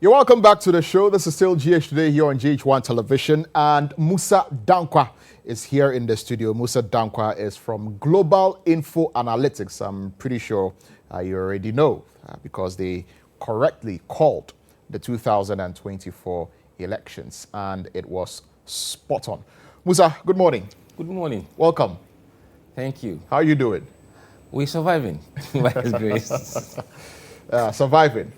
You're welcome back to the show. This is still GH Today here on GHOne Television, and Mussa Dankwah is here in the studio. Mussa Dankwah is from Global InfoAnalytics. I'm pretty sure you already know because they correctly called the 2024 elections, and it was spot on. Mussa, good morning. Good morning. Welcome. Thank you. How are you doing? We're surviving, by His grace. Surviving.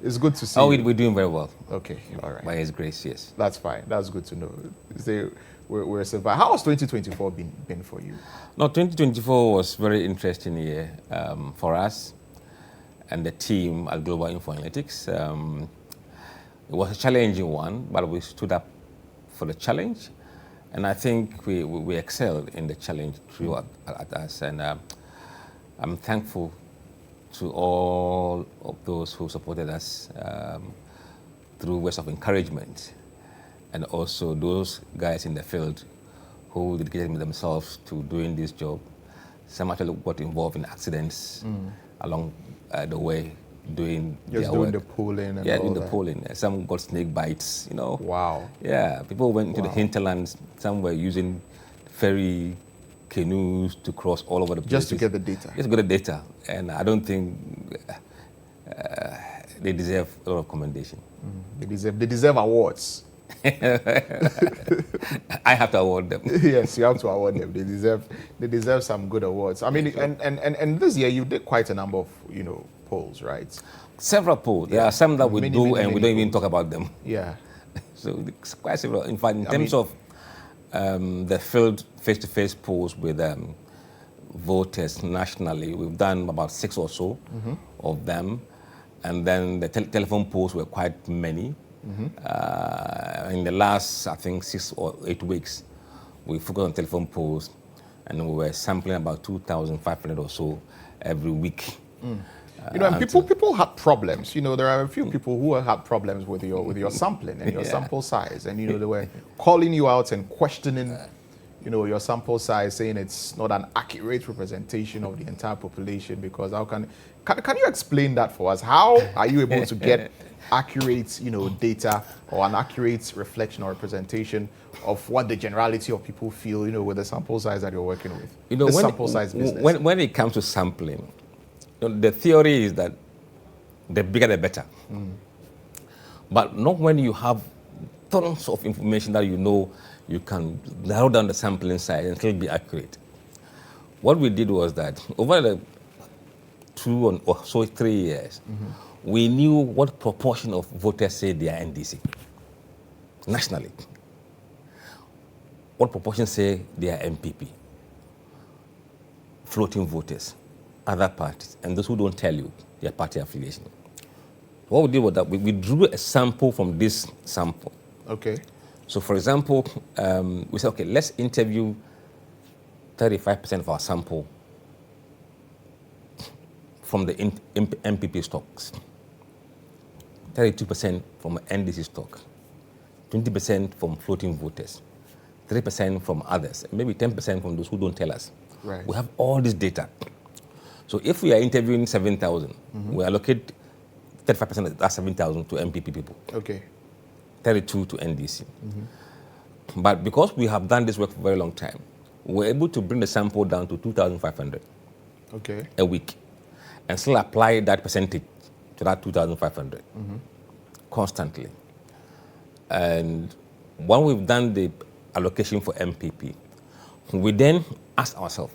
It's good to see. Oh, we're doing very well. Okay, all right. By His grace, yes. That's fine. That's good to know. We're surviving. How has 2024 been for you? No, 2024 was a very interesting year for us and the team at Global InfoAnalytics. It was a challenging one, but we stood up for the challenge, and I think we excelled in the challenge through at us. And I'm thankful to all of those who supported us through words of encouragement, and also those guys in the field who dedicated themselves to doing this job. Some actually got involved in accidents along the way, doing Just their doing work. the polling and Yeah, all doing the that. polling. Some got snake bites, you know. Wow. Yeah, people went into Wow. the hinterlands. Some were using ferry canoes to cross all over the place. Just to get the data. Just to get the data. And I don't think they deserve a lot of commendation. They deserve awards. I have to award them. Yes, you have to award them. They deserve some good awards. I mean, and this year you did quite a number of polls, right? Several polls. There are some that we do and we don't even talk about them. Yeah. So it's quite several. In fact, in terms of the field face-to-face polls with voters nationally, we've done about 6 or so of them. And then the telephone polls were quite many. In the last, I think, 6 or 8 weeks, we focused on telephone polls, and we were sampling about 2,500 or so every week. And people had problems. There are a few people who had problems with your sampling and your sample size, and they were calling you out and questioning, your sample size, saying it's not an accurate representation of the entire population. Because how can you explain that for us? How are you able to get accurate, data or an accurate reflection or representation of what the generality of people feel, with the sample size that you're working with? When it comes to sampling, the theory is that the bigger the better. But not when you have tons of information that you can narrow down the sampling size and still be accurate. What we did was that over the 2 or so 3 years, we knew what proportion of voters say they are NDC nationally. What proportion say they are NPP, floating voters, other parties, and those who don't tell you their party affiliation. What we did was that we drew a sample from this sample. Okay. So, for example, we said, okay, let's interview 35% of our sample from the NPP stocks, 32% from NDC stock, 20% from floating voters, 3% from others, and maybe 10% from those who don't tell us. Right. We have all this data. So if we are interviewing 7,000, we allocate 35% of that 7,000 to NPP people. Okay. 32 to NDC. But because we have done this work for a very long time, we're able to bring the sample down to 2,500 a week and still apply that percentage to that 2,500 constantly. And when we've done the allocation for MPP, we then ask ourselves,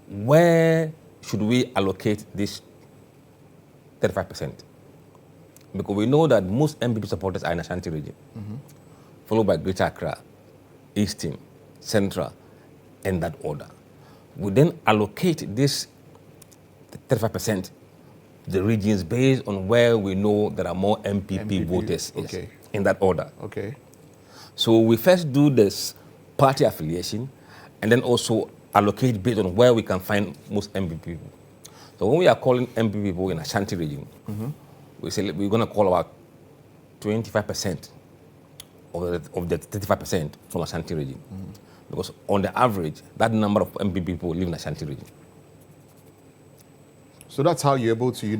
where should we allocate this 35%? Because we know that most MPP supporters are in Ashanti region, followed by Greater Accra, Eastern, Central, in that order. We then allocate this 35% to the regions based on where we know there are more MPP voters, in that order. Okay. So we first do this party affiliation, and then also allocate based on where we can find most MPP people. So when we are calling MPP people in Ashanti region, we say we're going to call about 25% of the 35% from Ashanti region. Because on the average, that number of MPP people live in Ashanti region. So that's how you're able to,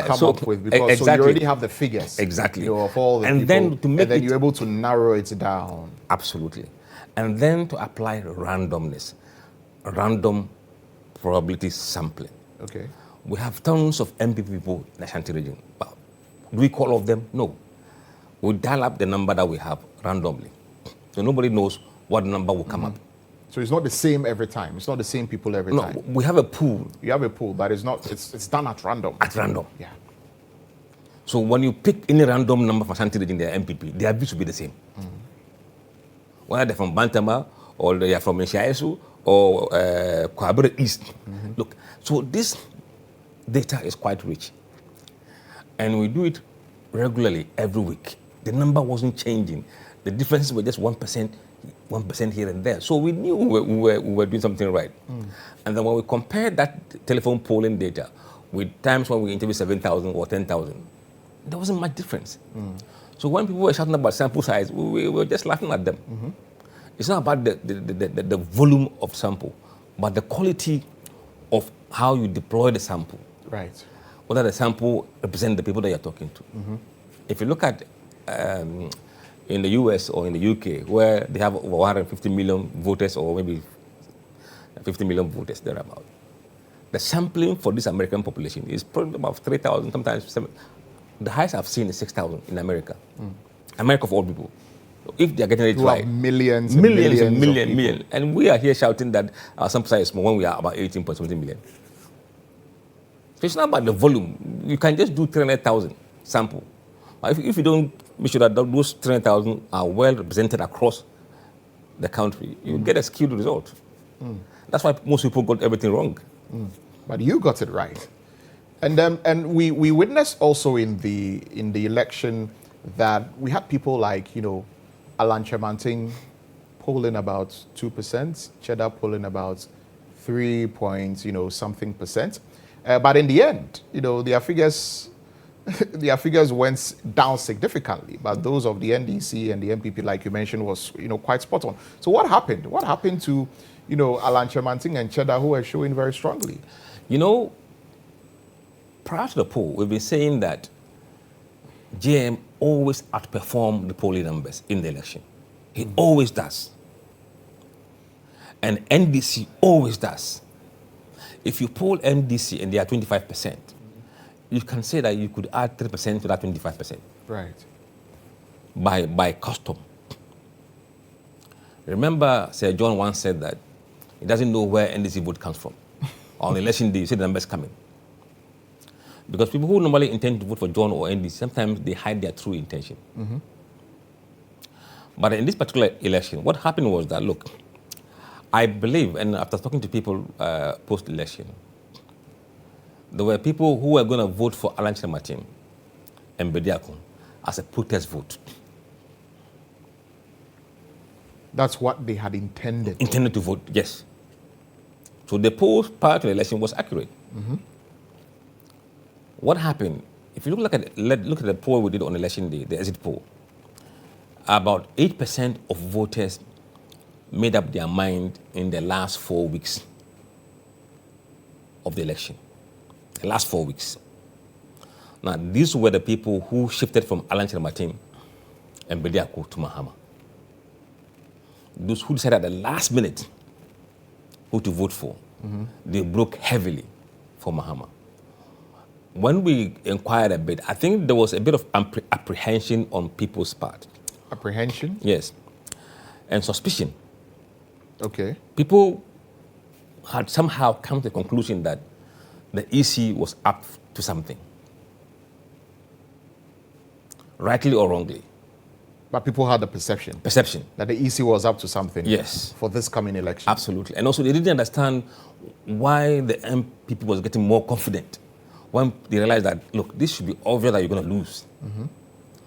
come so up with, because exactly. so you already have the figures. Exactly. Of all the and people. Then to make and then you're able to narrow it down. Absolutely. And then to apply randomness, random probability sampling. Okay. We have tons of NPP people in the Ashanti region. But do we call all of them? No. We dial up the number that we have randomly. So nobody knows what number will come up. So it's not the same every time. It's not the same people every time. No, we have a pool. You have a pool, but it's done at random. At random. Yeah. So when you pick any random number from Ashanti region, their NPP, their views will be the same. Whether they're from Lantam or they are from Nshiaesu or Kwabere East. Look, so this data is quite rich. And we do it regularly every week. The number wasn't changing. The differences were just 1% here and there. So we knew we were doing something right. And then when we compared that telephone polling data with times when we interviewed 7,000 or 10,000, there wasn't much difference. So when people were shouting about sample size, we were just laughing at them. It's not about the volume of sample, but the quality of how you deploy the sample. Right. Whether the sample represents the people that you're talking to. If you look at in the US or in the UK, where they have over 150 million voters or maybe 50 million voters thereabout, the sampling for this American population is probably about 3,000, sometimes 7. The highest I've seen is 6,000 in America. America of all people. If they're getting it right. Millions. And we are here shouting that our sample size is small when we are about 18.something million. So it's not about the volume. You can just do 300,000 sample. If you don't make sure that those 300,000 are well represented across the country, you get a skewed result. That's why most people got everything wrong. But you got it right. And we witnessed also in the election that we had people like, Alan Chemanting polling about 2%, Cheddar polling about 3 point, something percent. But in the end, their figures went down significantly. But those of the NDC and the NPP, like you mentioned, was quite spot on. So what happened? What happened to Alan Chemanting and Cheddar, who were showing very strongly? Prior to the poll, we've been saying that GM always outperformed the polling numbers in the election. He always does. And NDC always does. If you poll NDC and they are 25%, you can say that you could add 3% to that 25%. Right. By custom. Remember, Sir GHOne once said that he doesn't know where NDC vote comes from. On election day, you see the numbers coming. Because people who normally intend to vote for GHOne or NDC, sometimes they hide their true intention. But in this particular election, what happened was that, look, I believe, and after talking to people post-election, there were people who were going to vote for Alan Chemanting and Bediakon as a protest vote. That's what they had intended. Intended to vote, yes. So the poll prior to the election was accurate. What happened? If you look at the poll we did on election day, the exit poll, about 8% of voters made up their mind in the last 4 weeks of the election. The last 4 weeks. Now, these were the people who shifted from Alan Chemanting and Bediako to Mahama. Those who decided at the last minute who to vote for, they broke heavily for Mahama. When we inquired a bit, I think there was a bit of apprehension on people's part. Apprehension? Yes. And suspicion. Okay. People had somehow come to the conclusion that the EC was up to something. Rightly or wrongly. But people had the perception. Perception. That the EC was up to something. Yes. For this coming election. Absolutely. And also they didn't understand why the MPP was getting more confident when they realized that, look, this should be obvious that you're going to lose.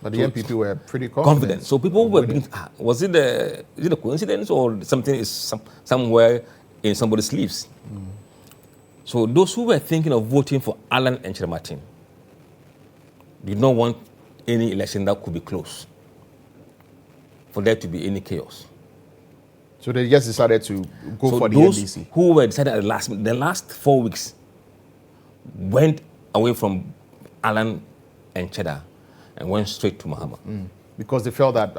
But the MPP were pretty confident. So people were being, is it a coincidence or something is somewhere in somebody's sleeves? So those who were thinking of voting for Alan and Chemanting did not want any election that could be close, for there to be any chaos. So they just decided to go for the those NDC. Who were decided at the last 4 weeks went away from Alan and Cheddar and went straight to Mahama. Because they felt that,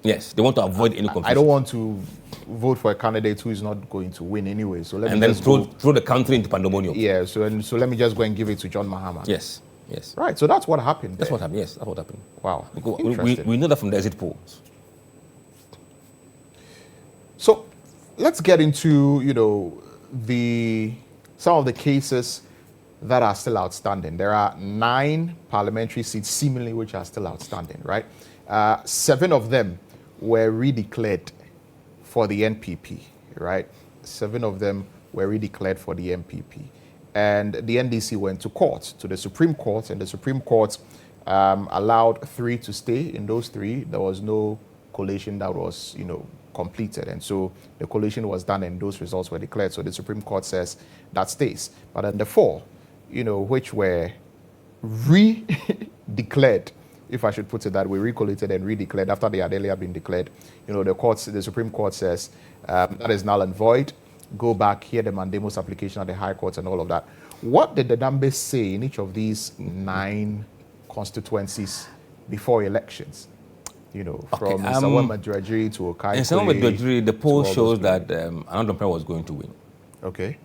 yes, they want to avoid any confusion. I don't want to vote for a candidate who is not going to win anyway. So let me then just throw the country into pandemonium. Yeah, so let me just go and give it to GHOne Mahama. Yes, yes. Right, so that's what happened. That's what happened, yes, that's what happened. Wow. We know that from the exit polls. So let's get into, some of the cases that are still outstanding. There are 9 parliamentary seats seemingly which are still outstanding, right? 7 of them were redeclared for the NPP, right? 7 of them were redeclared for the NPP. And the NDC went to court, to the Supreme Court, and the Supreme Court allowed 3 to stay. In those 3, there was no collation that was, completed. And so the collation was done and those results were declared. So the Supreme Court says that stays. But then the 4, which were re-declared, if I should put it that way, recollated and redeclared after they had earlier been declared, the Supreme Court says that is null and void. Go back, hear the mandamus application at the High Court and all of that. What did the Dambes say in each of these 9 constituencies before elections? From Nsawama Duadjiri to Okaikwe. In Nsawama Duadjiri, the poll shows that Anandra was going to win. Okay.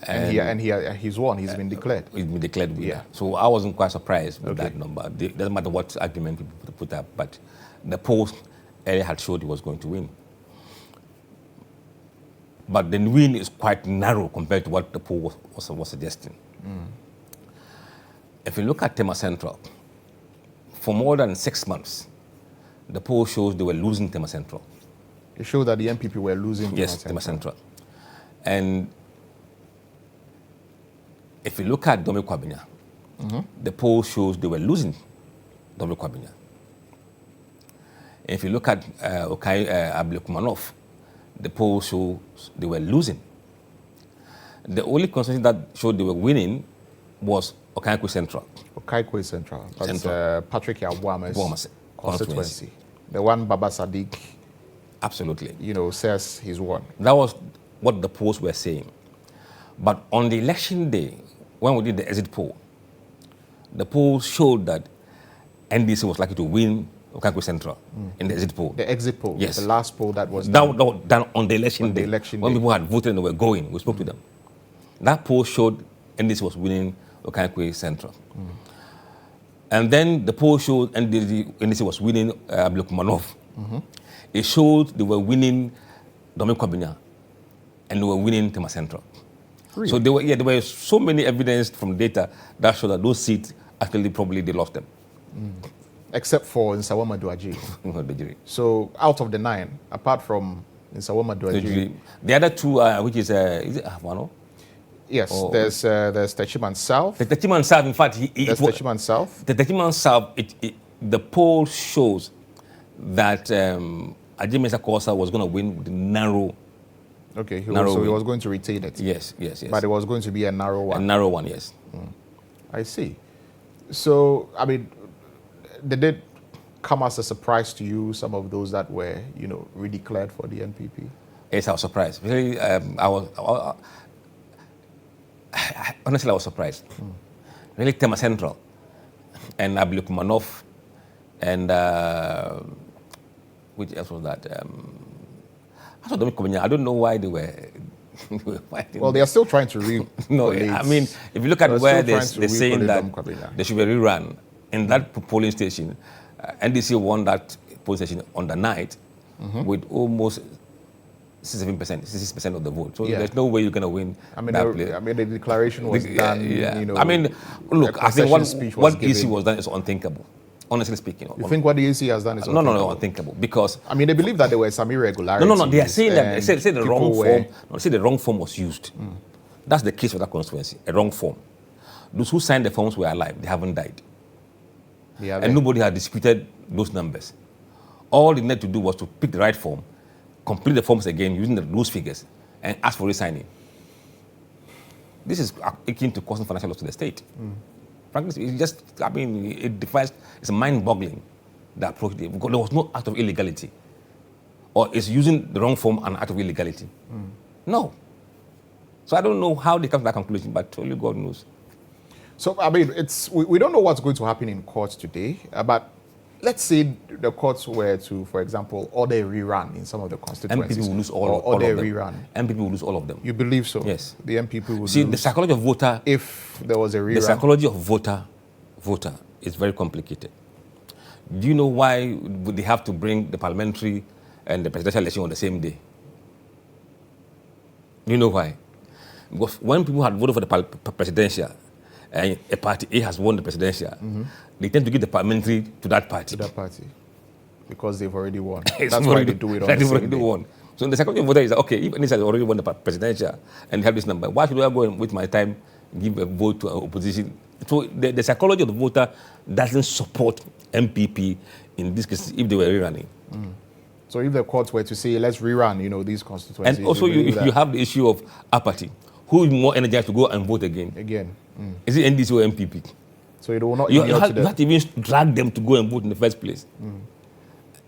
And he's won. He's been declared. He's been declared winner. Yeah. So I wasn't quite surprised with that number. It doesn't matter what argument people put up, but the poll earlier had showed he was going to win. But the win is quite narrow compared to what the poll was suggesting. If you look at Tema Central, for more than 6 months, the poll shows they were losing Tema Central. It showed that the NPP were losing Tema Central. And if you look at Dome Kwabinya, the poll shows they were losing Dome Kwabinya. If you look at Ablekumanov, the poll shows they were losing. The only constituency that showed they were winning was Okaikwe Central. Okaikwe Central. That's Patrick Yabuama's constituency. The one Baba Sadiq absolutely says he's won. That was what the polls were saying. But on the election day, when we did the exit poll, the poll showed that NDC was likely to win Okaikwe Central in the exit poll. The exit poll? Yes. The last poll that was done. That was done on the election day. When day. People had voted and were going, we spoke to them. That poll showed NDC was winning Okaikwe Central. And then the poll showed NDC was winning Ablekumanov. It showed they were winning Dome Kwabinya and they were winning Tema Central. Really? So there were so many evidence from data that showed that those seats actually probably they lost them. Except for Nsawama Duadjiri. So out of the 9, apart from Nsawama Duadjiri, the other 2, which is it Ahwano? Yes, there's Techiman South. The Techiman South, in fact, there's Techiman South. The Techiman South, the poll shows that Ajimesa Kosa was going to win with narrow. Okay, he was going to retain it. Yes. But it was going to be a narrow one. A narrow one, yes. I see. So, did it come as a surprise to you, some of those that were, redeclared for the NPP? Yes, I was surprised. Really, honestly, I was surprised. Really, Tema Central and Ablekumanov and which else was that? I don't know why they were fighting. Well, they are still trying to No, if you look at where they're saying that they should be rerun, in that polling station, NDC won that polling station on the night with almost 66% of the vote. So there's no way you're going to win that place. The declaration was done. Look, I think what EC was done is unthinkable. Honestly speaking. You think what the EC has done is unthinkable? No, unthinkable. Because they believe that there were some irregularities. No, they are saying that they said the wrong form. They say the wrong form was used. That's the case for that constituency, a wrong form. Those who signed the forms were alive, they haven't died. And nobody had disputed those numbers. All they needed to do was to pick the right form, complete the forms again using those figures, and ask for resigning. This is akin to causing financial loss to the state. Frankly, it defies, it's mind-boggling, the approach, because there was no act of illegality. Or it's using the wrong form an act of illegality. No. So I don't know how they come to that conclusion, but only God knows. So, I mean, we don't know what's going to happen in court today, but let's say the courts were to, for example, order a rerun in some of the constituencies. MPP will lose all of them. Rerun. MPP will lose all of them. You believe so? Yes. The MPP will See, lose the psychology of voter... if there was a rerun. The psychology of voter is very complicated. Do you know why would they have to bring the parliamentary and the presidential election on the same day? Do you know why? Because when people had voted for the presidential and a party A has won the presidential, they tend to give the parliamentary to that party. To that party. Because they've already won. That's why they do it on the same day. Won. So the psychology of voter is, okay, if this has already won the presidential and have this number, why should I go and waste my time, give a vote to an opposition? So the psychology of the voter doesn't support MPP in this case if they were rerunning. So if the courts were to say, let's rerun, these constituencies. And also you have the issue of apathy. Who is more energized to go and vote again? Is it NDC or MPP? So it will not. You have to even drag them to go and vote in the first place.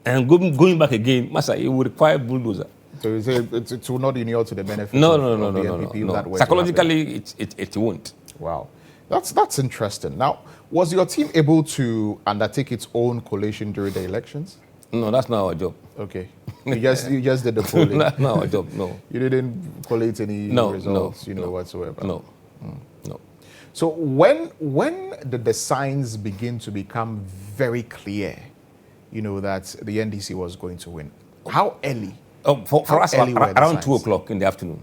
And going back again, Massa, it will require bulldozer. So you say it will not inure to the benefit of the MPP. No. That way Psychologically, it won't. Wow. That's interesting. Now, was your team able to undertake its own collation during the elections? No, that's not our job. Okay. You just did the polling. That's not our job, no. You didn't collate any results, whatsoever? No. So when did the signs begin to become very clear, that the NDC was going to win? How early? For us, around 2 o'clock in the afternoon.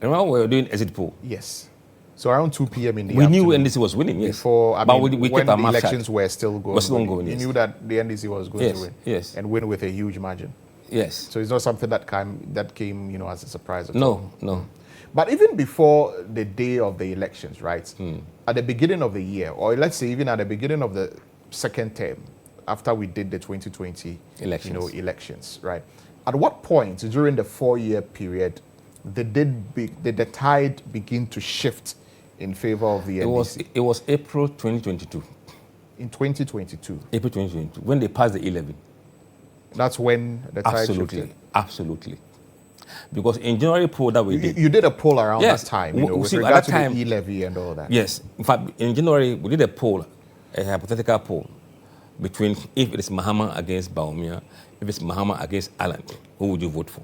Remember we were doing exit poll? Yes. So around 2 p.m. in the afternoon. We knew NDC was winning, yes. Before, but we when kept our the elections were still going. Yes. You knew that the NDC was going to win. Yes. And win with a huge margin. Yes. So it's not something that came, as a surprise at all. No. But even before the day of the elections, right? At the beginning of the year, or let's say even at the beginning of the second term, after we did the 2020 elections, right? At what point during the 4-year period did the tide begin to shift in favor of the NDC? It was April 2022. In 2022? April 2022, when they passed the E-levy. That's when the tide shifted? Absolutely. Because in January poll that we did... You did a poll around that time, with regard to the E-levy and all that. Yes. In fact, in January, we did a poll, a hypothetical poll, between if it is Mahama against Bawumia, if it's Mahama against Alan, who would you vote for?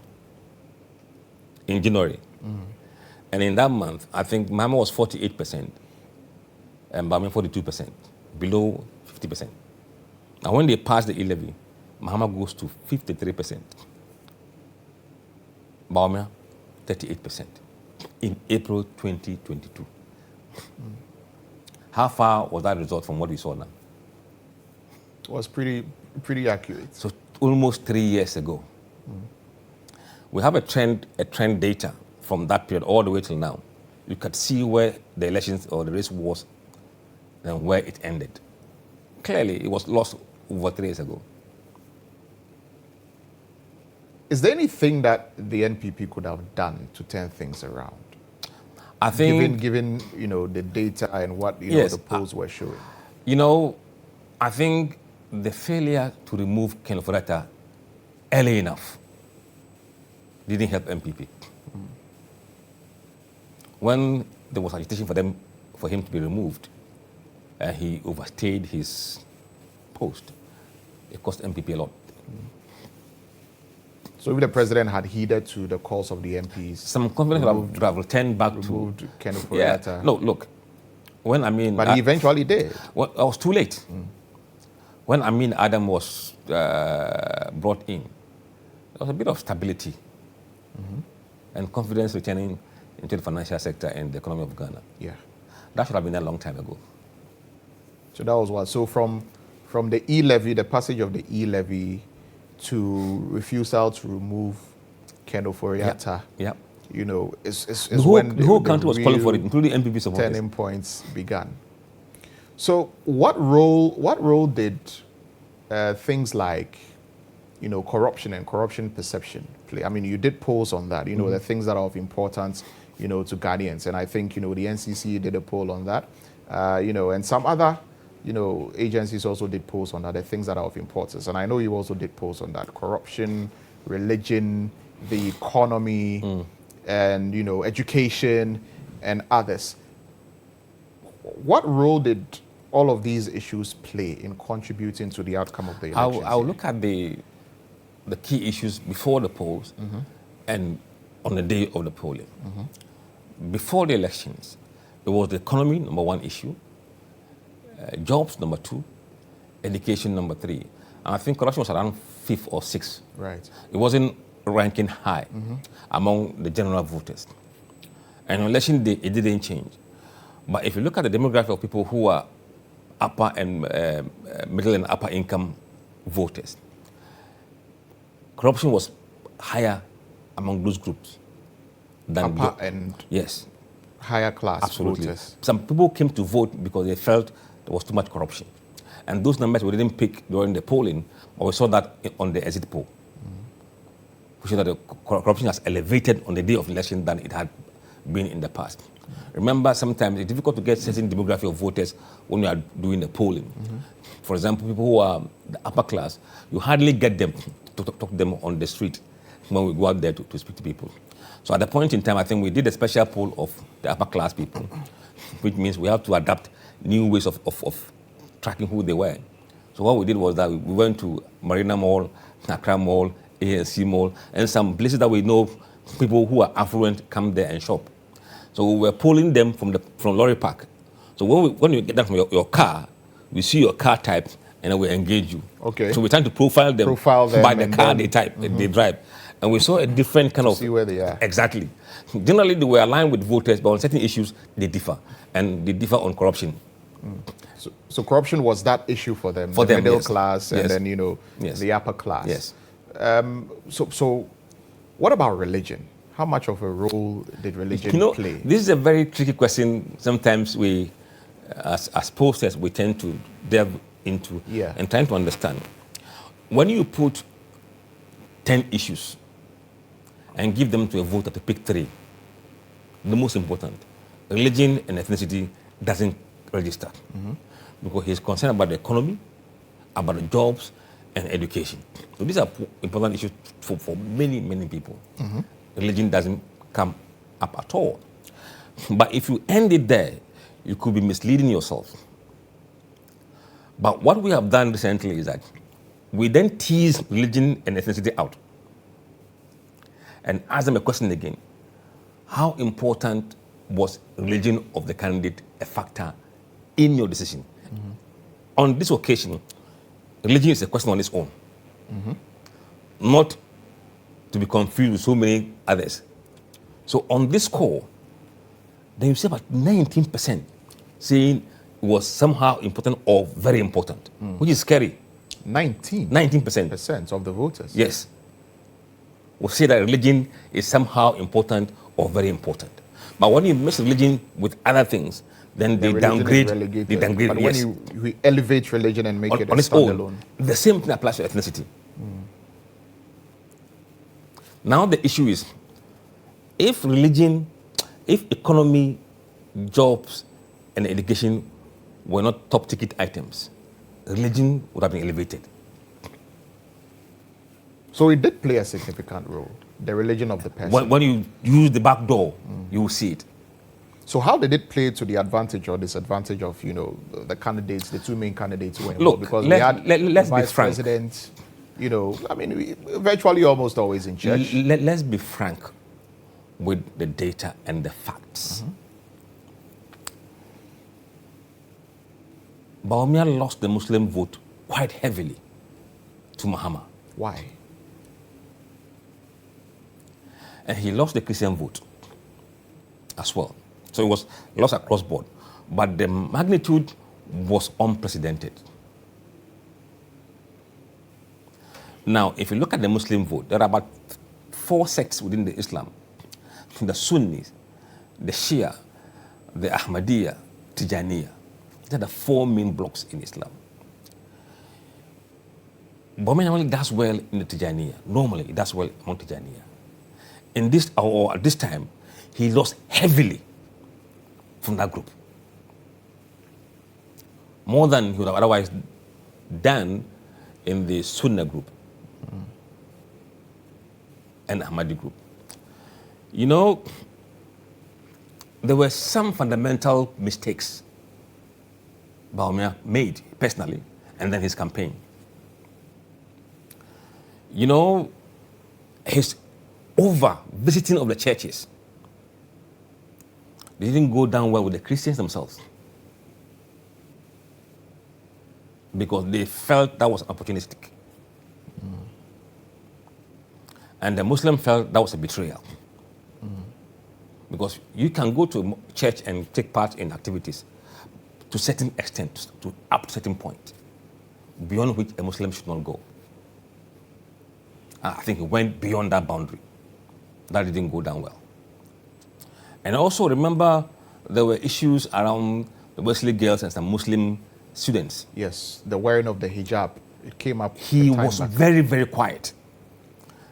In January. And in that month, I think Mahama was 48% and Bawumia 42%, below 50%. Now when they passed the E-levy, Mahama goes to 53%. Bawumia, 38% in April 2022. How far was that result from what we saw now? It was pretty accurate. So almost 3 years ago. We have a trend data from that period all the way till now. You could see where the elections or the race was and where it ended. Clearly, it was lost over 3 years ago. Is there anything that the NPP could have done to turn things around? I think, given the data and what the polls were showing. I think the failure to remove Ken Ofori-Atta early enough didn't help MPP. When there was agitation for him to be removed, he overstayed his post. It cost MPP a lot. So if the president had heeded to the calls of the MPs, some confidence would have returned back to Ken Ofori-Atta. No, look. But he eventually did. Well, I was too late. When Amin Adam was brought in, there was a bit of stability and confidence returning into the financial sector and the economy of Ghana. Yeah, that should have been a long time ago. So that was what. So from the E-levy, the passage of the E-levy, to refusal to remove Ken Ofori-Atta. Yeah. Is when the whole country was calling for it, including MPP supporters. Turning points began. So what role did things like, corruption and corruption perception play? I mean, you did polls on that, the things that are of importance, to Ghanaians. And I think, the NCC did a poll on that, and some other, agencies also did polls on that, the things that are of importance. And I know you also did polls on that, corruption, religion, the economy, and education and others. What role did all of these issues play in contributing to the outcome of the elections? I'll look at the key issues before the polls and on the day of the polling. Before the elections, it was the economy, number one issue, jobs, number two, education, number three. And I think corruption was around fifth or sixth. Right. It wasn't ranking high among the general voters. And on election day, it didn't change. But if you look at the demographic of people who are upper and middle and upper income voters, corruption was higher among those groups than upper and yes, higher class absolutely. voters. Some people came to vote because they felt there was too much corruption. And those numbers we didn't pick during the polling, but we saw that on the exit poll. We saw that the corruption has elevated on the day of election than it had been in the past. Remember, sometimes it's difficult to get certain demographic of voters when we are doing the polling. For example, people who are the upper class, you hardly get them to talk to them on the street when we go out there to speak to people. So at the point in time, I think we did a special poll of the upper class people, which means we have to adapt new ways of tracking who they were. So what we did was that we went to Marina Mall, Accra Mall, ANC Mall, and some places that we know people who are affluent come there and shop. So we were polling them from Lorry Park. So when you get down from your car, we see your car type, and then we engage you. Okay. So we're trying to profile them by the car they type, they drive. And we saw a different kind of... See where they are. Exactly. Generally, they were aligned with voters, but on certain issues, they differ. And they differ on corruption. So corruption was that issue for them, for the them, middle yes. class, and Yes. then, Yes. the upper class. Yes. So what about religion? How much of a role did religion play? This is a very tricky question. Sometimes we, as posters, we tend to delve into and trying to understand. When you put 10 issues and give them to a voter to pick 3, the most important, religion and ethnicity doesn't register. Because he's concerned about the economy, about the jobs, and education. So these are important issues for many, many people. Religion doesn't come up at all. But if you end it there, you could be misleading yourself. But what we have done recently is that we then tease religion and ethnicity out and ask them a question again. How important was religion of the candidate a factor in your decision? On this occasion, religion is a question on its own, not to be confused with so many others. So on this score, then you see about 19% saying it was somehow important or very important, which is scary. 19% of the voters. Yes. Will say that religion is somehow important or very important. But when you mix religion with other things, then they downgrade. They downgrade. But when you elevate religion and make it on a its own, standalone, the same thing applies to ethnicity. Now the issue is, if religion, if economy, jobs, and education were not top ticket items, religion would have been elevated. So it did play a significant role, the religion of the person. When you use the back door, you will see it. So how did it play to the advantage or disadvantage of, the candidates, the two main candidates who were involved? Look, because let's the be vice frank. president, virtually almost always in church. Let's be frank with the data and the facts. Bawumia lost the Muslim vote quite heavily to Mahama. Why? And he lost the Christian vote as well. So it was lost across board. But the magnitude was unprecedented. Now, if you look at the Muslim vote, there are about 4 sects within the Islam. The Sunnis, the Shia, the Ahmadiyya, Tijaniya. These are the 4 main blocks in Islam. Bawumia normally does well in the Tijaniya. Normally, he does well among Tijaniya. At this time, he lost heavily from that group. More than he would have otherwise done in the Sunnah group. and Ahmadi group. You know, there were some fundamental mistakes Bawumia made personally, and then his campaign. You know, his over-visiting of the churches, they didn't go down well with the Christians themselves because they felt that was opportunistic. And the Muslim felt that was a betrayal. Because you can go to a church and take part in activities to a certain extent, to up to a certain point, beyond which a Muslim should not go. I think he went beyond that boundary. That didn't go down well. And also remember, there were issues around the Wesley girls and some Muslim students. Yes, the wearing of the hijab. It came up. He was very, very quiet.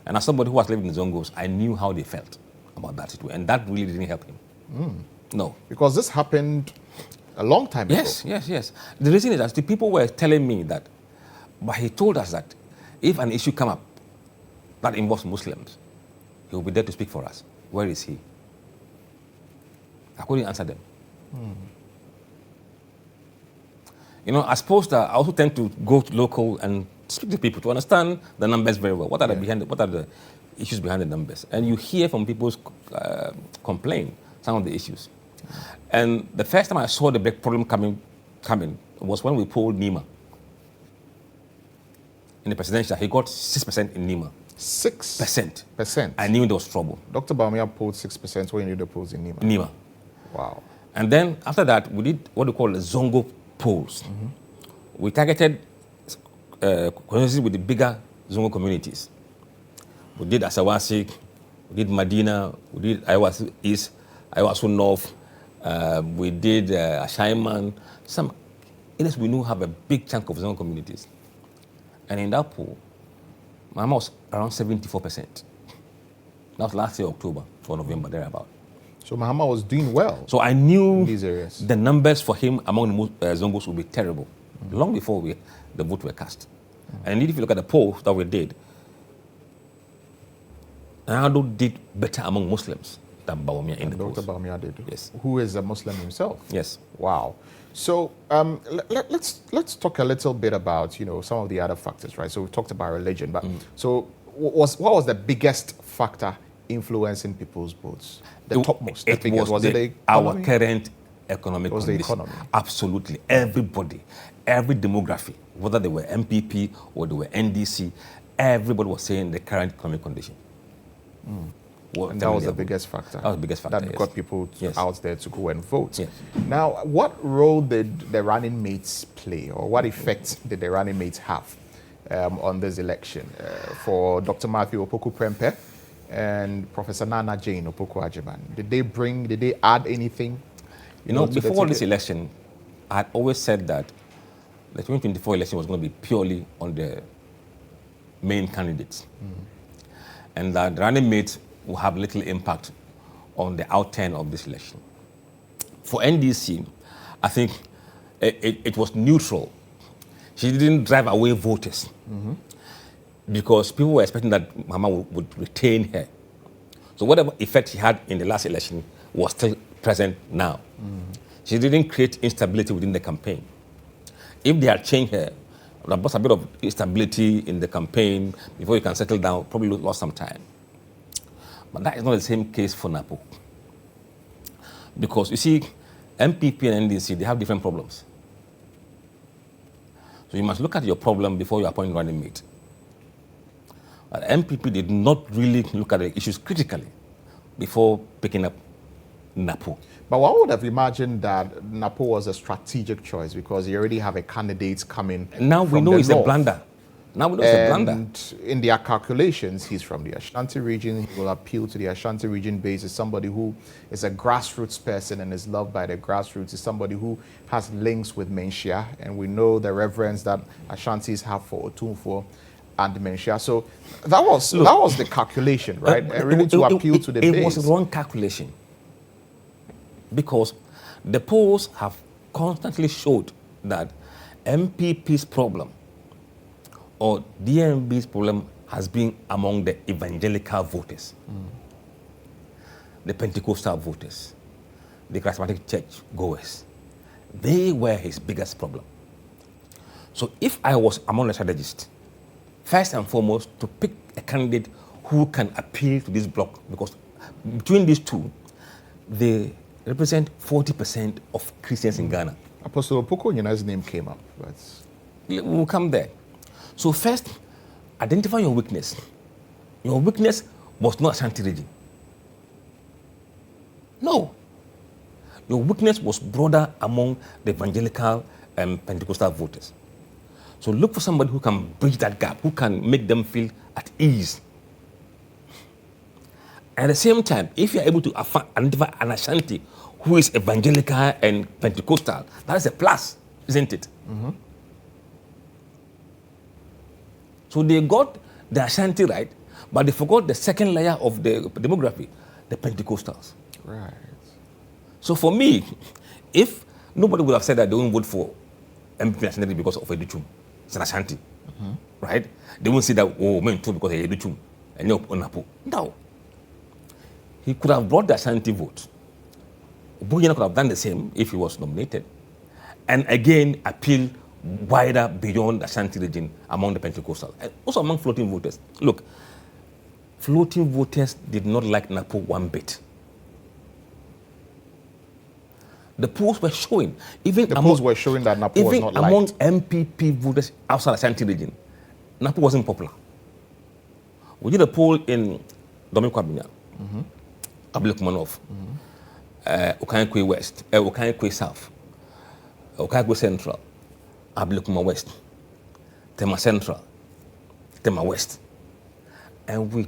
And as somebody who has lived in Zongos, I knew how they felt about that situation. And that really didn't help him. No. Because this happened a long time ago. Yes. The reason is that the people were telling me that, but he told us that if an issue come up that involves Muslims, he will be there to speak for us. Where is he? I couldn't answer them. You know, as poster, I also tend to go to local and speak to people to understand the numbers very well. What are the issues behind the numbers? And you hear from people's complaint some of the issues. And the first time I saw the big problem coming was when we polled Nima. In the presidential, he got 6% in Nima. 6%? I knew there was trouble. Dr. Bawumia polled 6% when you did the polls in Nima. Nima. Wow. And then after that, we did what we call the Zongo polls. We targeted constituencies with the bigger Zongo communities. We did Asawasi, we did Medina, we did Ayawasu East, Ayawasu North, we did Ashaiman. Some areas we knew have a big chunk of Zongo communities. And in that poll, Mahama was around 74%. That was last year, October or November, thereabout. So Mahama was doing well. So I knew these areas. The numbers for him among the Zongos would be terrible, long before the vote were cast. And indeed, if you look at the poll that we did, Nado did better among Muslims than Bawumia in the polls. Dr. Bawumia did? Yes. Who is a Muslim himself? Yes. Wow. So let's talk a little bit about some of the other factors, right? So we talked about religion, but so what was the biggest factor influencing people's votes? The topmost. Our current economic condition. The economy. Absolutely. Everybody, every demography, whether they were NPP or they were NDC, everybody was saying the current economic condition. And that was the biggest factor. That was the biggest factor. That got people out there to go and vote. Yes. Now, what role did the running mates play, or what effect did the running mates have on this election for Dr. Matthew Opoku Prempeh and Professor Nana Jane Opoku Ajiman? Did they add anything? Before this election, I had always said that the 2024 election was going to be purely on the main candidates. And that the running mates will have little impact on the outturn of this election. For NDC, I think it was neutral. She didn't drive away voters because people were expecting that Mama would retain her. So whatever effect she had in the last election was still present now. She didn't create instability within the campaign. If they had changed her, there was a bit of instability in the campaign before you can settle down, probably lost some time. But that is not the same case for NAPO. Because you see, NPP and NDC, they have different problems. So you must look at your problem before you appoint running mate. But NPP did not really look at the issues critically before picking up NAPO. But one would have imagined that NAPO was a strategic choice because you already have a candidate coming. Now we know it's a blunder. Now we know it's a blunder. And in their calculations, he's from the Ashanti region. He will appeal to the Ashanti region base. Is somebody who is a grassroots person and is loved by the grassroots. Is somebody who has links with Menshia. And we know the reverence that Ashantis have for Otumfuo and Menshia. So that was the calculation, right? Really to appeal to the base. It was a wrong calculation. Because the polls have constantly showed that MPP's problem or DMB's problem has been among the evangelical voters, the Pentecostal voters, the charismatic church goers. They were his biggest problem. So if I was among the strategists, first and foremost, to pick a candidate who can appeal to this bloc, because between these two, they represent 40% of Christians in Ghana. Apostle Opoku-Nyina's name came up. We'll come there. So first, identify your weakness. Your weakness was not Ashanti region. No. Your weakness was broader among the evangelical and Pentecostal voters. So look for somebody who can bridge that gap, who can make them feel at ease. At the same time, if you're able to identify an Ashanti who is evangelical and Pentecostal, that is a plus, isn't it? Mm-hmm. So they got the Ashanti right, but they forgot the second layer of the demography, the Pentecostals. Right. So for me, if nobody would have said that they won't vote for NPP nationally because of GHOne, it's an Ashanti, right? They won't say that, oh, men too because of GHOne, and you're Onapo. No. He could have brought the Ashanti vote. Obuyena could have done the same if he was nominated, and again appeal wider beyond the Ashanti region among the Pentecostals, and also among floating voters. Look, floating voters did not like Napo one bit. The polls were showing, even polls were showing that Napo was not liked. Even among NPP voters outside the Ashanti region, Napo wasn't popular. We did a poll in Domingo Abinya, Ablekumanov, Okankwe West, Okankwe South, Okankwe Central, Ablekuma West, Tema Central, Tema West. And we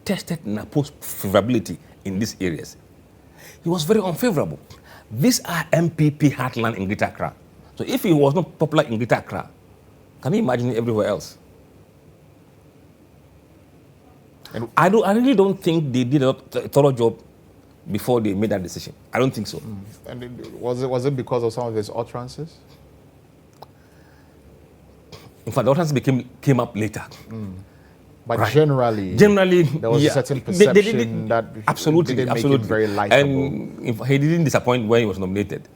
tested Napo's favorability in these areas. He was very unfavorable. These are NPP heartland in Greater Accra. So if he was not popular in Greater Accra, can you imagine it everywhere else? And I really don't think they did a thorough job before they made that decision. I don't think so. And was it because of some of his utterances? In fact, the utterances came up later. But right. generally, there was a certain perception that absolutely didn't make it very likable. And he didn't disappoint when he was nominated.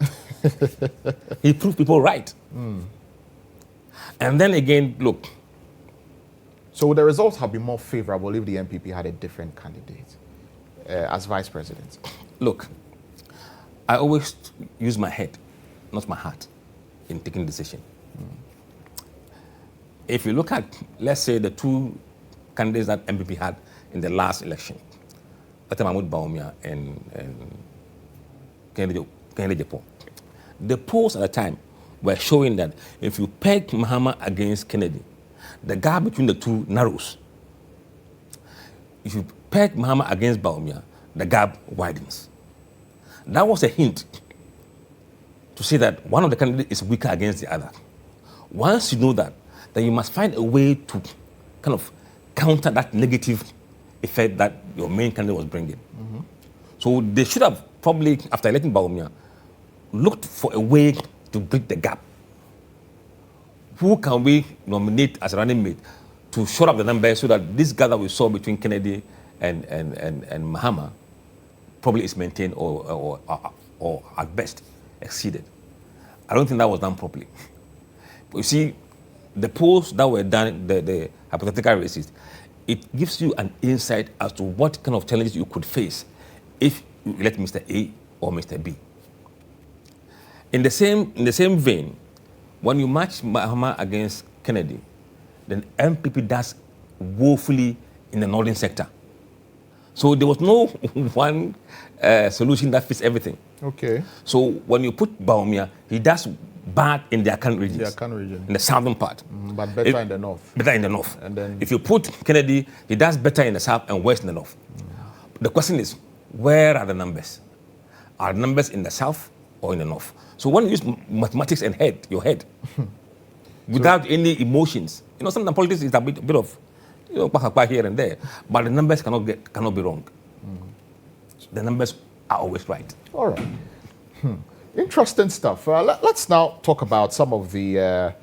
He proved people right. And then again, look. So the results have been more favorable if the NPP had a different candidate as vice president. Look, I always use my head, not my heart, in taking decision. If you look at, let's say, the two candidates that NPP had in the last election, Dr. Mahmoud Bawumia and Kennedy Japan, the polls at the time were showing that if you peg Mahama against Kennedy, the gap between the two narrows. If you peg Mahama against Bawumia, the gap widens. That was a hint to say that one of the candidates is weaker against the other. Once you know that, then you must find a way to kind of counter that negative effect that your main candidate was bringing. So they should have probably, after electing Bawumia, looked for a way to bridge the gap. Who can we nominate as a running mate to shore up the numbers so that this gap that we saw between Kennedy and Mahama probably is maintained or at best exceeded. I don't think that was done properly. But you see, the polls that were done, the hypothetical races, it gives you an insight as to what kind of challenges you could face if you elect Mr. A or Mr. B. In the same vein, when you match Mahama against Kennedy, then NPP does woefully in the northern sector. So there was no one solution that fits everything. Okay. So when you put Bawumia, he does bad in the Akan regions. The Akan region. In the southern part. But better in the north. Better in the north. And then if you put Kennedy, he does better in the south and west in the north. The question is, where are the numbers? Are the numbers in the south or in the north? So when you use mathematics and your head, without any emotions, sometimes politics is a bit of, here and there, but the numbers cannot be wrong. The numbers are always right. All right. Interesting stuff. Let's now talk about some of the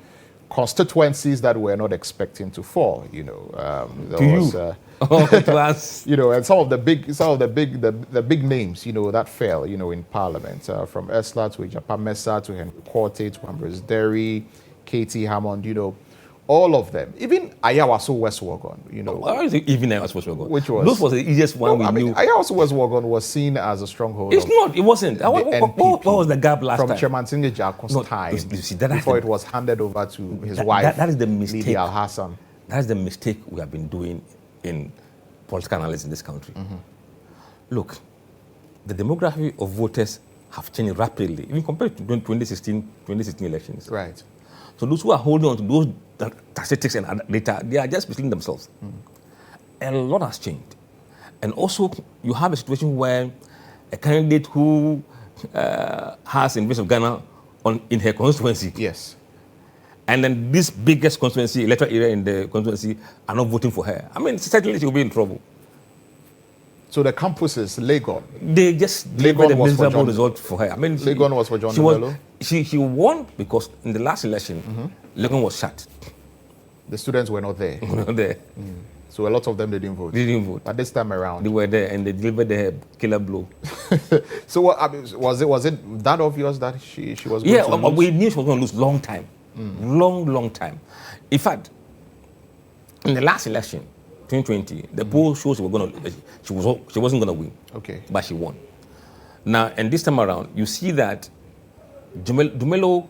constituencies that we're not expecting to fall. You know, there was, to us. you know, and some of the big names, you know, that fell, you know, in Parliament, from Ursula to Japamesa to Henry Quartey to Ambrose Derry, Katie Hammond, you know. All of them, even Ayawaso West Wuogon, you know. Why is it even Ayawaso West Wuogon? Which was? Those was the easiest one we knew. Ayawaso West Wuogon was seen as a stronghold. It's not. It wasn't. What was the gap last time? From Chairman Singe Jako's time, before it was handed over to his wife, that is the mistake. Lydia Al-Hassan. That is the mistake we have been doing in political analysis in this country. Look, the demography of voters have changed rapidly, even compared to 2016 elections. Right. So those who are holding on to those statistics and data, they are just misleading themselves. And a lot has changed. And also, you have a situation where a candidate who has Invest of Ghana in her constituency. Yes. And then this biggest constituency, electoral area in the constituency, are not voting for her. I mean, certainly she will be in trouble. So the campuses, Legon. They just delivered a miserable result for her. I mean, Legon was for John Bello. She won because in the last election, Legon was shut. The students were not there. So a lot of them didn't vote. They didn't vote. But this time around, they were there and they delivered the killer blow. So what, I mean, was it that obvious that she was going to lose? We knew she was going to lose long time, long time. In fact, in the last election, 2020, the poll shows she wasn't going to win. Okay. But she won. Now, and this time around, you see that Dumelo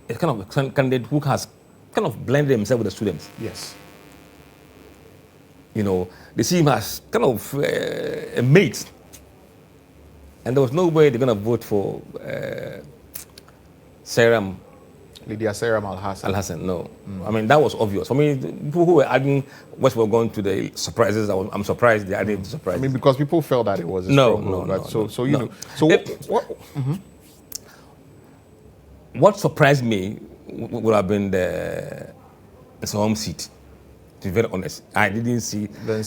is kind of a candidate who has kind of blended himself with the students. Yes. You know, they see him as kind of a mate. And there was no way they're going to vote for Lydia Seram Al-Hassan. No. I mean, that was obvious. I mean, people who were adding West were going to the surprises, I'm surprised they added the surprises. I mean, because people felt that it was a stronghold. What surprised me would have been the home seat. To be very honest, I didn't see. The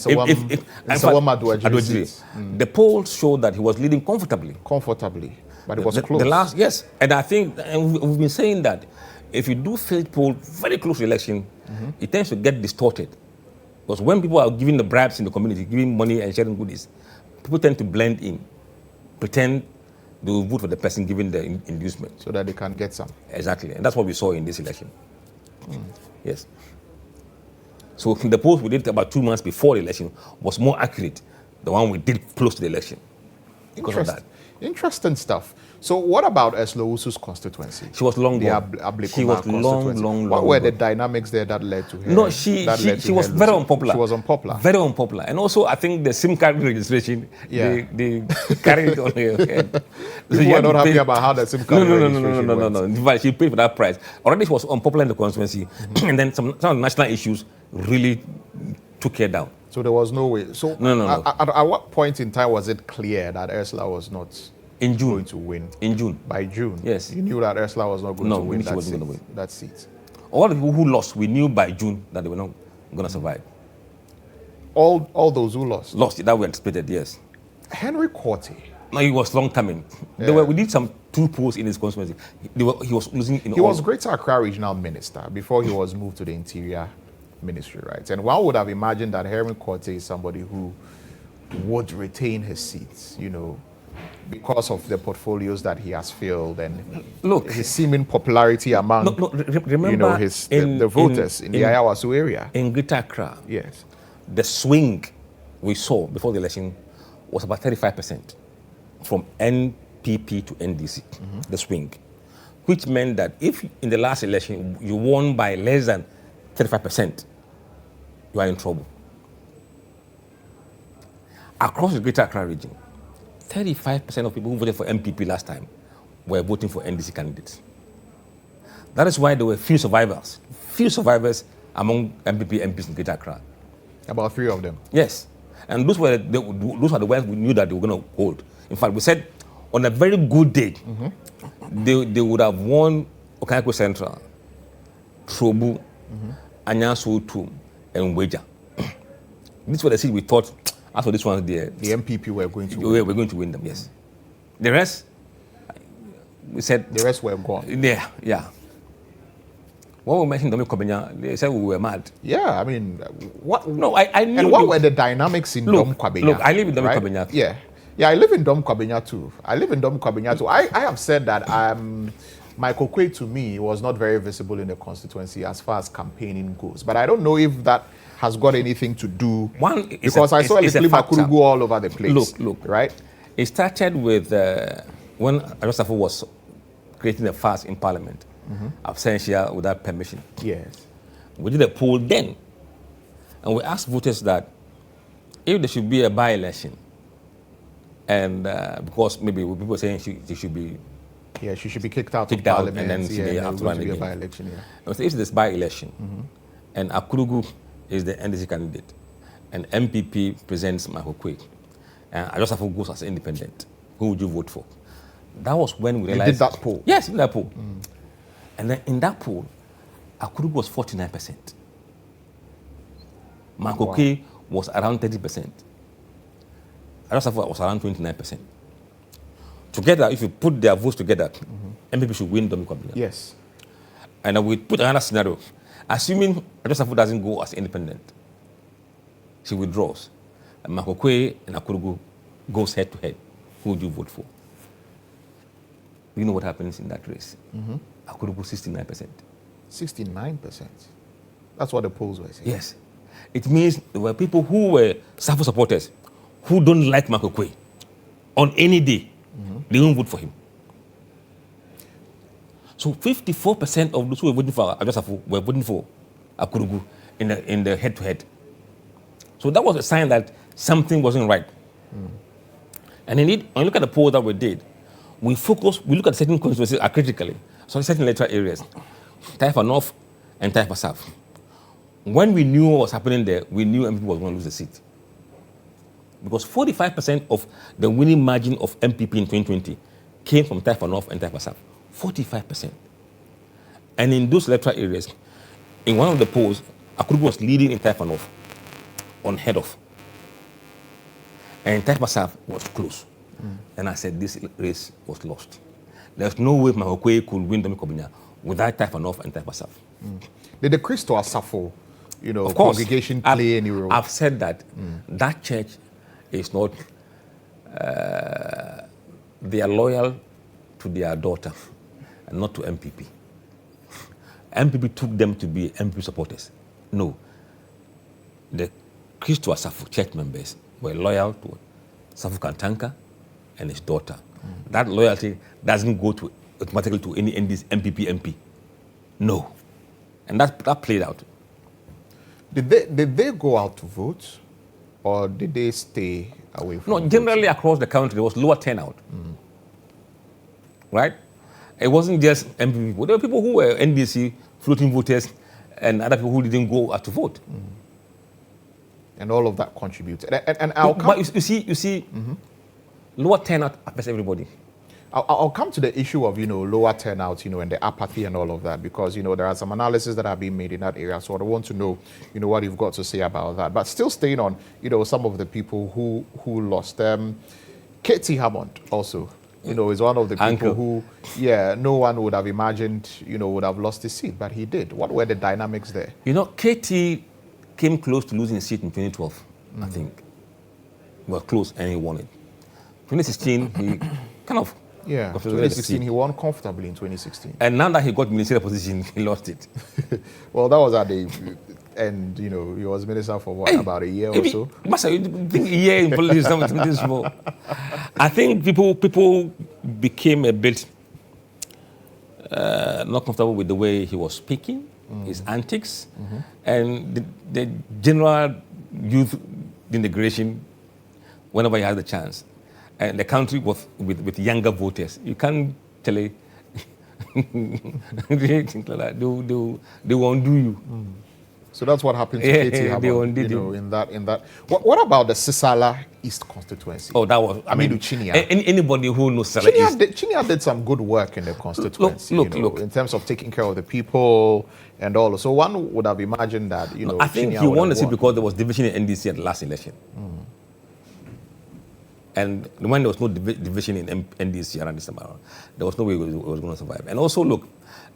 polls showed that he was leading comfortably. But it was close. Yes, and I think, and we've been saying that if you do field poll very close to election, it tends to get distorted. Because when people are giving the bribes in the community, giving money and sharing goodies, people tend to blend in, pretend they will vote for the person giving the inducement. So that they can get some. Exactly, and that's what we saw in this election. Yes. So the polls we did about 2 months before the election was more accurate, the one we did close to the election. Because of that. Interesting stuff. So what about Eslowusu's constituency? She was long gone. She was long. What were the dynamics there that led to her? No, she was very unpopular. She was unpopular. Very unpopular. And also, I think the SIM card registration, they carried it on her head. People were not happy about how the SIM card registration went. No. In fact, she paid for that price. Already she was unpopular in the constituency. And then some of the national issues really took her down. So there was no way. So no. At what point in time was it clear that Ursula was not going to win? In June. By June? Yes. You knew that Ursula was not going to win that seat? All the people who lost, we knew by June that they were not going to survive. All those who lost? Lost, that we anticipated, yes. Henry Quartey. No, he was long coming. Yeah. We did some 2 polls in his constituency. He was losing in all. He was Greater Accra Regional Minister before he was moved to the Interior Ministry, right? And one would have imagined that Henry Quartey is somebody who would retain his seats, you know, because of the portfolios that he has filled and his seeming popularity among remember the voters in the Ayawaso area. In Greater Accra, yes, the swing we saw before the election was about 35% from NPP to NDC, the swing, which meant that if in the last election you won by less than 35%, you are in trouble. Across the Greater Accra region, 35% of people who voted for NPP last time were voting for NDC candidates. That is why there were few survivors among NPP MPs in Greater Accra. About 3 of them. Yes, and those are the ones we knew that they were going to hold. In fact, we said on a very good day, they would have won Okaiko Central, Trobu, Anyaso, and Weja. These were the seats we thought, as for this one, the MPP were going to win. We were going to win them, yes. The rest, we said... The rest were gone. Yeah. When we mentioned Dominic Kwabena, they said we were mad. Yeah, I mean, what? No, I knew. And what were the dynamics in Dom Kwabena? Look, I live in Dom Kwabena. Yeah. Yeah, I live in Dom Kwabena too. I have said that Michael Quay to me was not very visible in the constituency as far as campaigning goes. But I don't know if that has got anything to do because I saw Elifili Makurugu all over the place. Look, right? It started with when Ajosafo was creating a fast in Parliament, absentia without permission. Yes. We did a poll then, and we asked voters that if there should be a by-election, and because maybe people were saying she should be. Yeah, she should be kicked out of Parliament. And then she have to run again. A by-election, yeah. So if there's by-election, and Akurugu is the NDC candidate, and NPP presents Michael Quay, and Ajosafo goes as independent, who would you vote for? That was when we realized. You did that poll? Yes, we did that poll. And then in that poll, Akurugu was 49%. Michael Quay was around 30%. Ajosafo was around 29%. Together, if you put their votes together, NPP should win Dominic Kwabena. Yes. And we put another scenario. Assuming Ajosafo doesn't go as independent, she withdraws, and Michael Quay and Akurugu goes head to head. Who would you vote for? You know what happens in that race? Akurugu 69%. 69%. That's what the polls were saying. Yes. It means there were people who were Safo supporters who don't like Michael Quay. On any day, they won't vote for him. So 54% of those who were voting for Ajosafo were voting for Akurugu in the head-to-head. So that was a sign that something wasn't right. And indeed, when you look at the poll that we did, we look at certain constituencies critically, so certain electoral areas, Taifa North and Taifa South. When we knew what was happening there, we knew MPP was going to lose the seat. Because 45% of the winning margin of MPP in 2020 came from Taifa North and Taifa South. 45%. And in those electoral areas, in one of the polls, Akurugu was leading in Taifa North on head off. And Taifa South was close. And I said this race was lost. There's no way Michael Quay could win Dominic Kwabena without Taifa North and Taifa South. Did the Christo Asafo, congregation play any role? I've said that that church is not, they are loyal to their daughter and not to MPP. MPP took them to be MP supporters. No. The Christo Asafo church members were loyal to Safu Kantanka and his daughter. That loyalty doesn't go automatically to any MPP MP. No. And that played out. Did they go out to vote, or did they stay away from No, generally across the country, there was lower turnout. Right? It wasn't just MPP people. There were people who were NDC, floating voters, and other people who didn't go out to vote. And all of that contributed. But you see, lower turnout affects everybody. I'll come to the issue of, lower turnout, and the apathy and all of that, because, there are some analysis that have been made in that area. So I want to know, what you've got to say about that. But still staying on, some of the people who lost. Katie Hammond also, is one of the people who, no one would have imagined, would have lost his seat, but he did. What were the dynamics there? Katie came close to losing his seat in 2012, I think. He was close and he won it. 2016, he kind of... Yeah, 2016, he won comfortably in 2016. And now that he got ministerial position, he lost it. Well, that was at the end, he was minister for about a year or so. Master, you think a year in politics is something small? I think people became a bit not comfortable with the way he was speaking, his antics, and the general youth integration whenever he had the chance. And the country with younger voters. You can't tell it. They won't do you. So that's what happened to Katie Hammond, in that. What about the Sisala East constituency? Oh, that was, Chinia. Anybody who knows Sisala East. Chinia did some good work in the constituency, look. in terms of taking care of the people and all. So one would have imagined that, I think Chinia he won the seat because there was division in NDC at the last election. And when there was no division in NDC around this time around, there was no way it was going to survive. And also, look,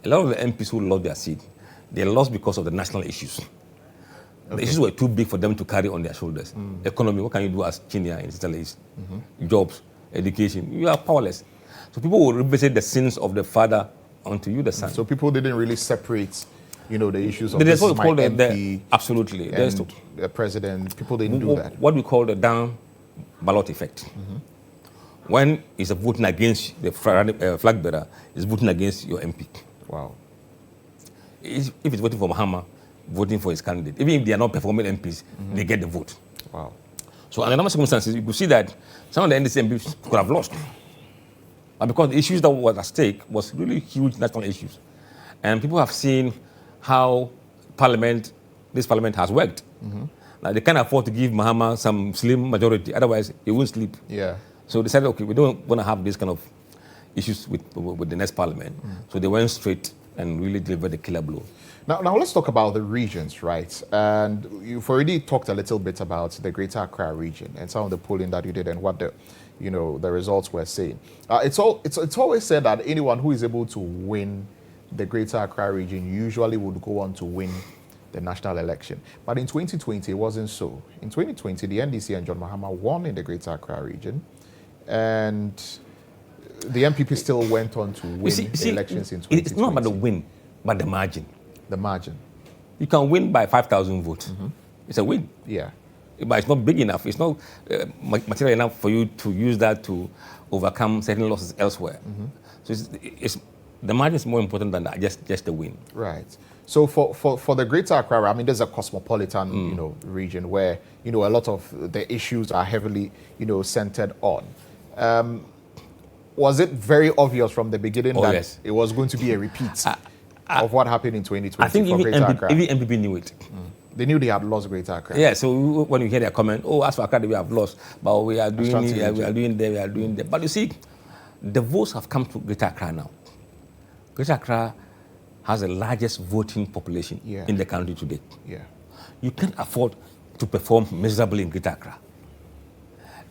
a lot of the MPs who lost their seat, they lost because of the national issues. The issues were too big for them to carry on their shoulders. Economy, what can you do as Kenya in Central East? Jobs, education, you are powerless. So people will revisit the sins of the father onto you, the son. So people didn't really separate, the issues of this is my MP absolutely. and the president. People didn't do that. What we call the down ballot effect. When it's voting against the flag bearer, it's voting against your MP. Wow. If it's voting for Mahama, voting for his candidate, even if they are not performing MPs, they get the vote. Wow. So under normal circumstances, you could see that some of the NDC MPs could have lost. But because the issues that were at stake was really huge national issues. And people have seen how this parliament has worked. Now they can't afford to give Mahama some slim majority, otherwise he won't sleep. Yeah. So they said, okay, we don't want to have this kind of issues with the next parliament. So they went straight and really delivered the killer blow. Now let's talk about the regions, right? And you've already talked a little bit about the Greater Accra region and some of the polling that you did and what the results were saying. It's always said that anyone who is able to win the Greater Accra region usually would go on to win the national election. But in 2020, it wasn't so. In 2020, the NDC and GHOne Mahama won in the Greater Accra region, and the NPP still went on to win the elections in 2020. It's not about the win, but the margin. The margin. You can win by 5,000 votes. It's a win. Yeah. But it's not big enough. It's not material enough for you to use that to overcome certain losses elsewhere. So the margin is more important than that, just the win. Right. So for the Greater Accra, I mean, there's a cosmopolitan, region where, a lot of the issues are heavily, centered on. Was it very obvious from the beginning that it was going to be a repeat of what happened in 2020? I think even NPP knew it. They knew they had lost Greater Accra. Yeah, so when you hear their comment, as for Accra, we have lost, but we are doing here, we are doing there, we are doing there. But you see, the votes have come to Greater Accra now. Greater Accra has the largest voting population in the country today. Yeah. You can't afford to perform miserably in Greater Accra.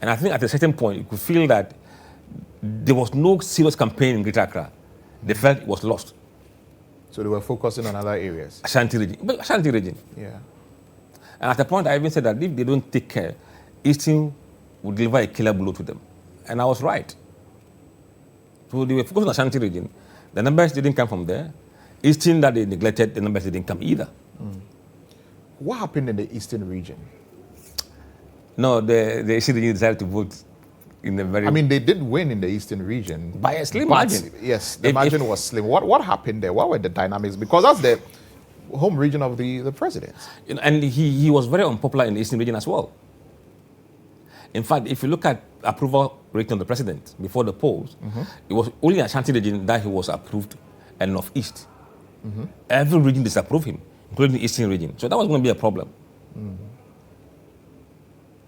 And I think at a certain point, you could feel that there was no serious campaign in Greater Accra. They felt it was lost. So they were focusing on other areas. Ashanti region. Yeah. And at a point, I even said that if they don't take care, Eastern would deliver a killer blow to them. And I was right. So they were focused on Ashanti region. The numbers didn't come from there. Eastern that they neglected, the numbers didn't come either. What happened in the Eastern region? No, the Eastern region decided to vote in the very... I mean, they did win in the Eastern region. By a slim margin. Yes, the margin was slim. What happened there? What were the dynamics? Because that's the home region of the president. And he was very unpopular in the Eastern region as well. In fact, if you look at approval rating of the president before the polls, it was only Ashanti region that he was approved and Northeast. Every region disapproved him, including the Eastern region. So that was going to be a problem.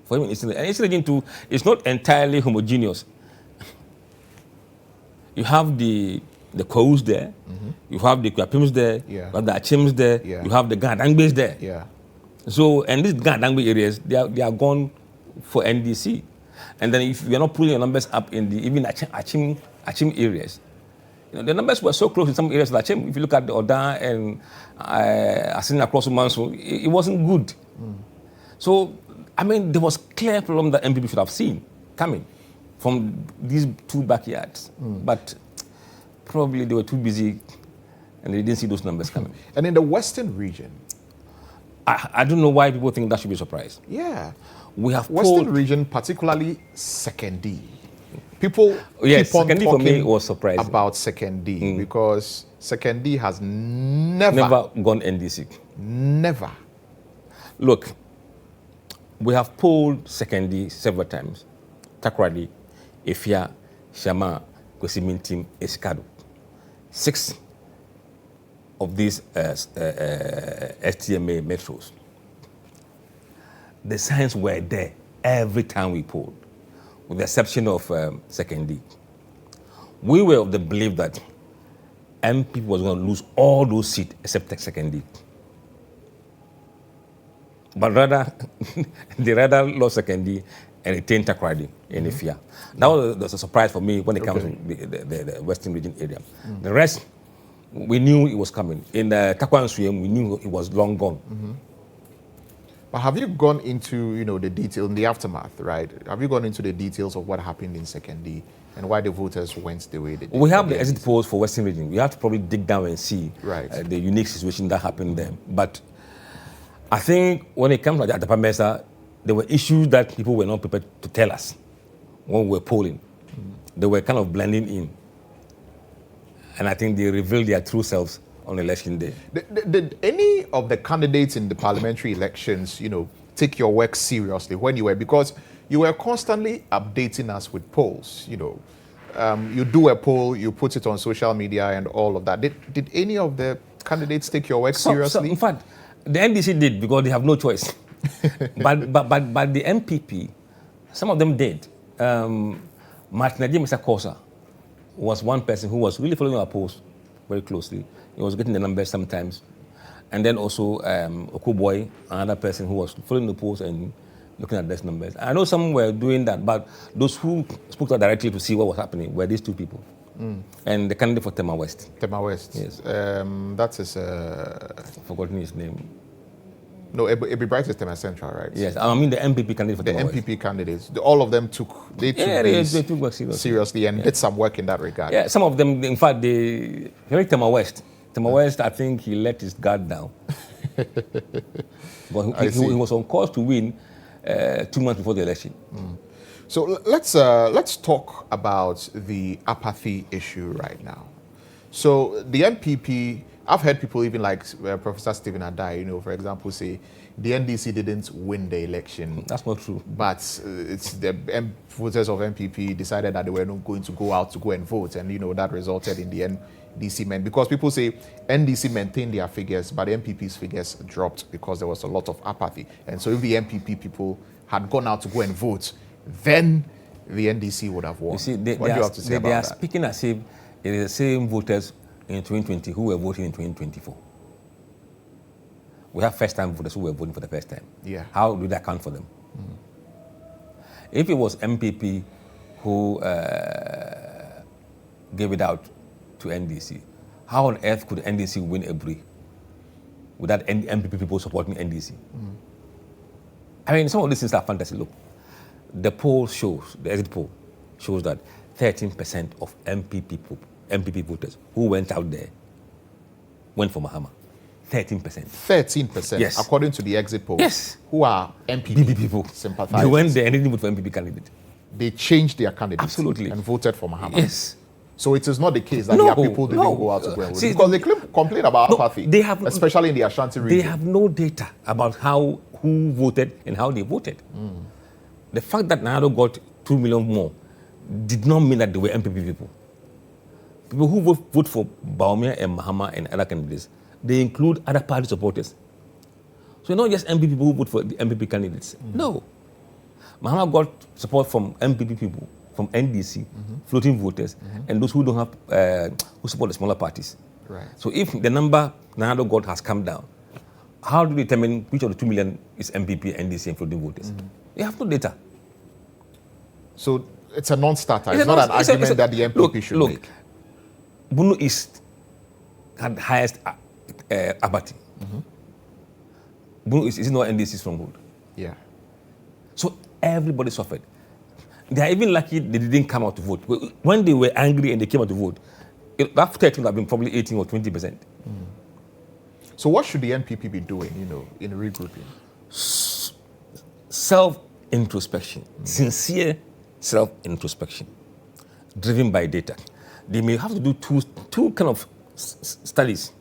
For him in Eastern region. And Eastern region too is not entirely homogeneous. You have the Kous there, you have the Kwapims there, you have the Achims there, you have the Gandangbes there. Yeah. So, and these Gandangbe areas, they are gone for NDC. And then if you are not pulling your numbers up in the even Achim areas, the numbers were so close in some areas of Achim. If you look at the Oda and Asin across Manso, it wasn't good. So, I mean, there was clear problem that NPP should have seen coming from these two backyards. But probably they were too busy and they didn't see those numbers coming. And in the Western region? I don't know why people think that should be a surprise. Yeah. We have Western region, particularly Second D. People keep on talking for me was surprising about Second D because Second D has never gone NDC. Never. Look, we have polled Second D several times. Takoradi, Efia, Shama, Kwesimintim, Eskado. 6 of these STMA metros. The signs were there every time we polled, with the exception of Second D. We were of the belief that MP was going to lose all those seats except Second D. But rather, they rather lost Second D and retained Takoradi in Efia. That was a surprise for me when it comes to the Western region area. The rest, We knew it was coming. In Takwa and Suyem, we knew it was long gone. But have you gone into, the detail in the aftermath, right? Have you gone into the details of what happened in Second D and why the voters went the way they did? We have the exit polls for Western Region. We have to probably dig down and see the unique situation that happened there. But I think when it comes to the Mesa, there were issues that people were not prepared to tell us when we were polling. They were kind of blending in. And I think they revealed their true selves on election day. Did any of the candidates in the parliamentary elections, take your work seriously when you were, because you were constantly updating us with polls, you do a poll, you put it on social media and all of that. Did any of the candidates take your work seriously? In fact, the NDC did because they have no choice. but the NPP, some of them did. Martin Mr. Kosa was one person who was really following our polls very closely. He was getting the numbers sometimes. And then also Okuboy, another person who was following the polls and looking at these numbers. I know some were doing that, but those who spoke to us directly to see what was happening were these two people. And the candidate for Tema West. Tema West. Yes. That's his... I've forgotten his name. No, Ebi Bright is Tema Central, right? Yes, I mean the MPP candidate for Tema West. The MPP candidates, all of them took they took work seriously and did some work in that regard. Yeah, some of them, in fact, they like Tema West. Tema West, I think he let his guard down. But he was on course to win 2 months before the election. So let's talk about the apathy issue right now. So the MPP, I've heard people even like Professor Stephen Adai, for example, say the NDC didn't win the election. That's not true. But it's the voters of MPP decided that they were not going to go out to go and vote, and that resulted in the NDC men. Because people say NDC maintained their figures, but the MPP's figures dropped because there was a lot of apathy. And so if the MPP people had gone out to go and vote, then the NDC would have won. You see, what do you have to say about they are that? speaking as if it is the same voters in 2020 who were voting in 2024. We have first-time voters who were voting for the first time. Yeah. How do they account for them? If it was MPP who gave it out to NDC, how on earth could NDC win a Bri without MPP people supporting NDC? I mean, some of these things are fantasy. Look, the poll shows, the exit poll shows that 13% of MPP voters who went out there went for Mahama. 13%. 13%? Yes. According to the exit poll? Yes. Who are MPP people? Sympathizers? They went there and didn't vote for MPP candidate. They changed their candidate. Absolutely. And voted for Mahama. Yes. So it is not the case that their people didn't go out to go and vote. Because they complain about apathy, especially in the Ashanti region. They have no data about who voted and how they voted. The fact that Nado got 2 million more did not mean that they were MPP people. People who vote for Bawumia and Mahama and other candidates, they include other party supporters. So not just MPP people who vote for the MPP candidates. No. Mahama got support from MPP people, from NDC, floating voters, and those who don't have, who support the smaller parties. Right. So if the number Nado got has come down, how do we determine which of the 2 million is MPP, NDC, and floating voters? You have no data. So it's a non-starter. It's not an argument that the MPP should make. Bunu East had the highest apathy. Bunu East is not NDC stronghold. Yeah. So everybody suffered. They are even lucky they didn't come out to vote. When they were angry and they came out to vote, that 13 would have been probably 18 or 20%. So what should the NPP be doing, in regrouping? Self-introspection, sincere self-introspection, driven by data. They may have to do two kind of studies.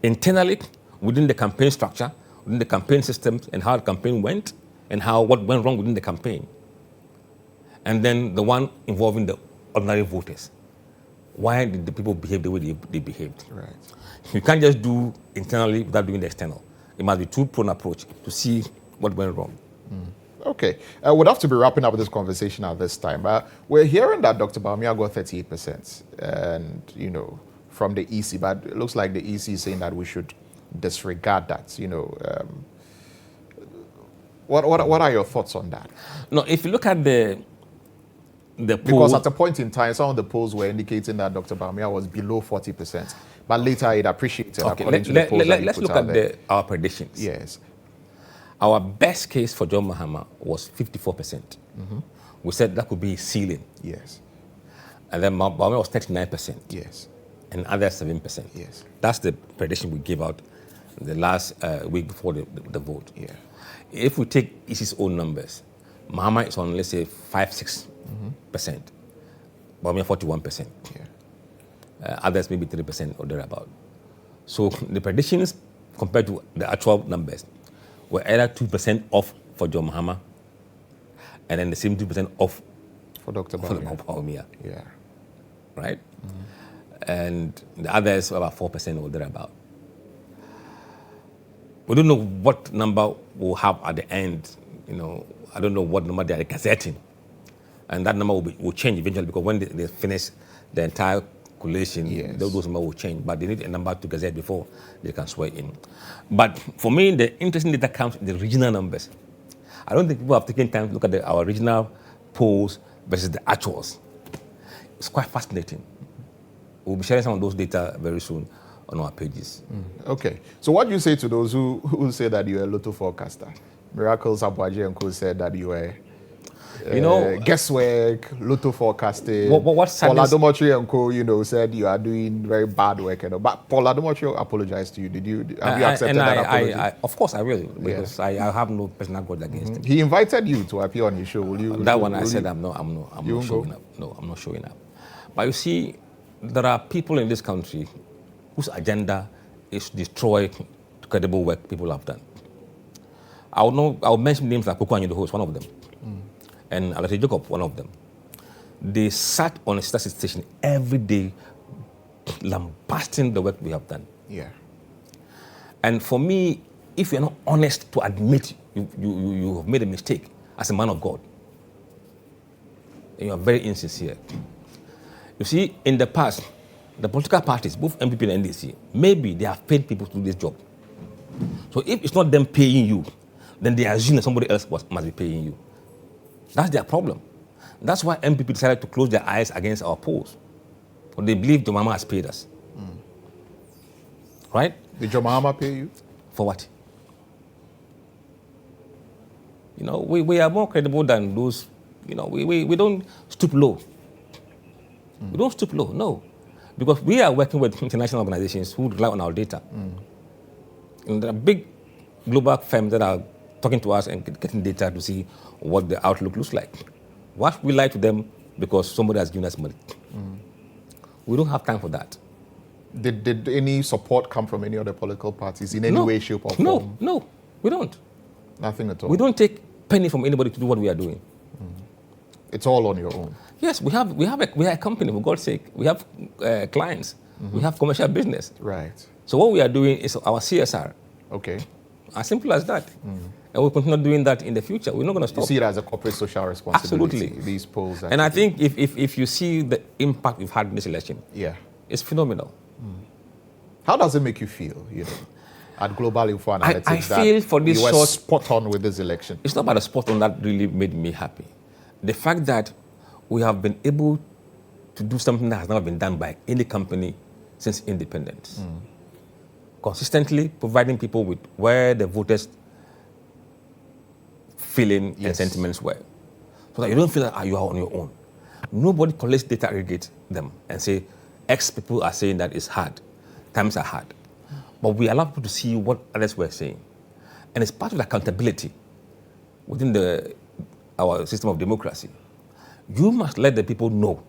Internally, within the campaign structure, within the campaign systems, and how the campaign went, and what went wrong within the campaign. And then the one involving the ordinary voters. Why did the people behave the way they behaved? Right. You can't just do internally without doing the external. It must be two-pronged approach to see what went wrong. Okay. We'd have to be wrapping up this conversation at this time. We're hearing that Dr. Bawumia got 38%, and, from the EC, but it looks like the EC is saying that we should disregard that, What are your thoughts on that? No, if you look at the poll, because at a point in time, some of the polls were indicating that Dr. Bawumia was below 40%. But later it appreciated Okay, according to the polls that you let's put look out there. at our predictions. Yes. Our best case for John Mahama was 54%. We said that could be ceiling. Yes. And then Bawumia was 39%. Yes. And others 7%. Yes. That's the prediction we gave out the last week before the vote. Yeah. If we take ISI's own numbers, Mahama is on, let's say, 5-6%. Bawumia 41%. Yeah. Others maybe 3% or thereabout. So the predictions compared to the actual numbers were either 2% off for John Mahama and then the same 2% off For Dr. Bawumia. Yeah. Right? And the others were about 4% or thereabout. We don't know what number we'll have at the end. I don't know what number they are gazetting. And that number will change eventually because when they finish the entire collation, yes, those numbers will change. But they need a number to gazette before they can swear in. But for me, the interesting data comes in the regional numbers. I don't think people have taken time to look at our regional polls versus the actuals. It's quite fascinating. We'll be sharing some of those data very soon on our pages. Okay. So what do you say to those who say that you're a lotto forecaster? Miracles Abwaji and Co said that you were guesswork, lotto forecasting. What Paula Domotri and Co, said you are doing very bad work. But Paula Domotri apologized to you. Have you accepted that apology? Of course I will, because I have no personal grudge against him. He invited you to appear on his show. Will you? That one I said I'm not showing up. No, I'm not showing up. But you see, there are people in this country whose agenda is to destroy credible work people have done. I'll mention names like Poko the host, one of them, and Alati Jacob, one of them. They sat on a station every day lambasting the work we have done. Yeah. And for me, if you're not honest to admit you have made a mistake as a man of God, and you are very insincere. You see, in the past, the political parties, both NPP and NDC, maybe they have paid people to do this job. So if it's not them paying you, then they assume that somebody else must be paying you. That's their problem. That's why NPP decided to close their eyes against our polls. But they believe John Mahama has paid us. Right? Did John Mahama pay you? For what? We are more credible than those, we don't stoop low. We don't stoop low, no. Because we are working with international organizations who rely on our data. And there are big global firms that are talking to us and getting data to see what the outlook looks like. Why we lie to them because somebody has given us money? We don't have time for that. Did any support come from any other political parties in any way, shape, or form? No, we don't. Nothing at all? We don't take penny from anybody to do what we are doing. It's all on your own? Yes, we are a company, for God's sake. We have clients. We have commercial business. Right. So what we are doing is our CSR. Okay. As simple as that. And we'll continue doing that in the future. We're not going to stop. You see it as a corporate social responsibility. Absolutely. These polls. And I think if you see the impact we've had in this election, it's phenomenal. How does it make you feel, at Global InfoAnalytics? I feel for this you were spot on with this election. It's not about the spot on that really made me happy. The fact that we have been able to do something that has never been done by any company since independence. Consistently providing people with where the voters' feeling and sentiments were. So that you don't feel that you are on your own. Nobody collects data, aggregate them and say, X people are saying that it's hard, times are hard. But we allow people to see what others were saying. And it's part of the accountability within our system of democracy. You must let the people know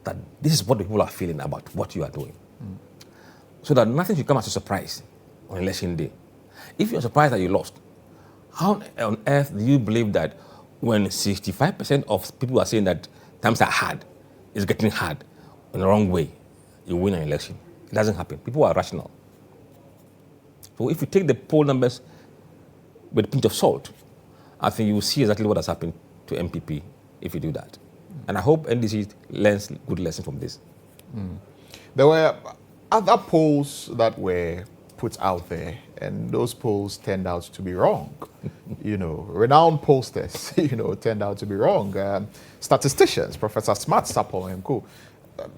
that this is what the people are feeling about what you are doing. So that nothing should come as a surprise on election day. If you're surprised that you lost, how on earth do you believe that when 65% of people are saying that times are hard, it's getting hard in the wrong way, you win an election? It doesn't happen. People are rational. So if you take the poll numbers with a pinch of salt, I think you will see exactly what has happened to NPP if you do that. And I hope NDC learns good lessons from this. There were other polls that were put out there, and those polls turned out to be wrong. Renowned pollsters, turned out to be wrong. Statisticians, Professor Smart, Sapol, and Co.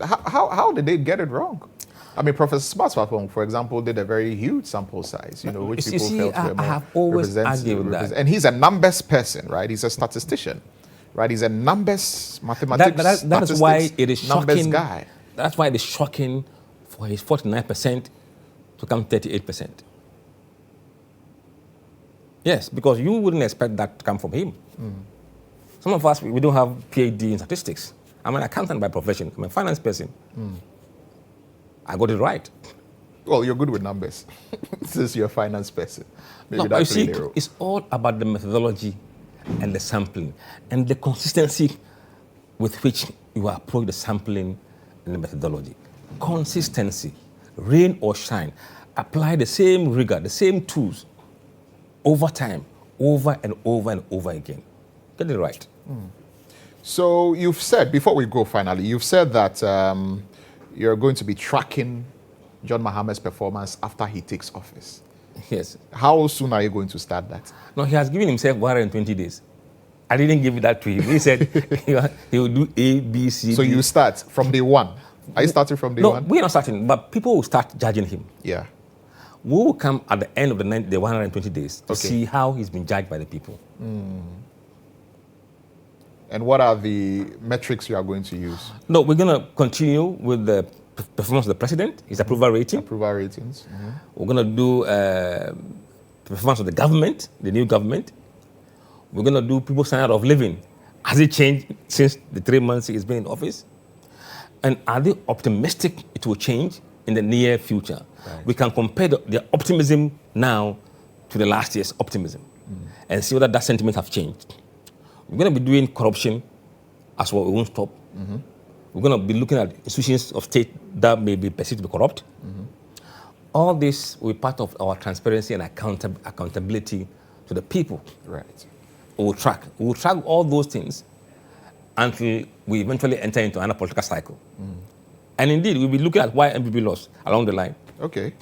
How did they get it wrong? I mean, Professor Smart's platform, for example, did a very huge sample size, which people felt were more I have always argued with that. And he's a numbers person, right? He's a statistician, right? He's a numbers, mathematics, that is why it is numbers shocking. Guy. That's why it is shocking for his 49% to come 38%. Yes, because you wouldn't expect that to come from him. Some of us, we don't have PhD in statistics. I'm an accountant by profession. I'm a finance person. I got it right. Well, you're good with numbers since you're a finance person. Maybe No, you see, it's all about the methodology and the sampling and the consistency with which you approach the sampling and the methodology. Consistency, rain or shine. Apply the same rigor, the same tools over time, over and over and over again. Get it right. So you've said, before we go finally, you've said that you're going to be tracking John Mahama's performance after he takes office. Yes. How soon are you going to start that? No, he has given himself 120 days. I didn't give that to him. He said he will do A, B, C, So D. you start from day one. Are you starting from day one? No, we're not starting, but people will start judging him. Yeah. We will come at the end of the 120 days to see how he's been judged by the people. And what are the metrics you are going to use? No, we're going to continue with the performance of the president, his approval rating. Approval ratings. We're going to do performance of the government, the new government. We're going to do people's standard of living. Has it changed since the 3 months he's been in office? And are they optimistic it will change in the near future? Right. We can compare the optimism now to the last year's optimism and see whether that sentiment have changed. We're going to be doing corruption as well. We won't stop. We're going to be looking at institutions of state that may be perceived to be corrupt. All this will be part of our transparency and accountability to the people. Right. We will track all those things until we eventually enter into another political cycle. And indeed, we'll be looking at why NPP lost along the line. Okay.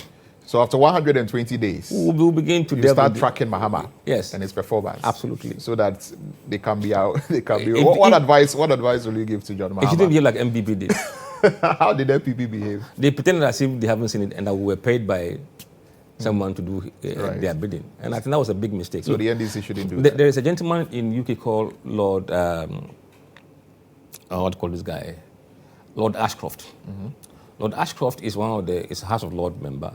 So after 120 days, we'll begin to start tracking Mahama and his performance. Absolutely. So that they can be out. They can be. What advice will you give to John Mahama? It shouldn't behave like NPP did. How did NPP behave? They pretended as if they haven't seen it and that we were paid by someone to do their bidding. And I think that was a big mistake. So the NDC shouldn't do that. There is a gentleman in UK called Lord, what do you call this guy? Lord Ashcroft. Lord Ashcroft is is a House of Lords member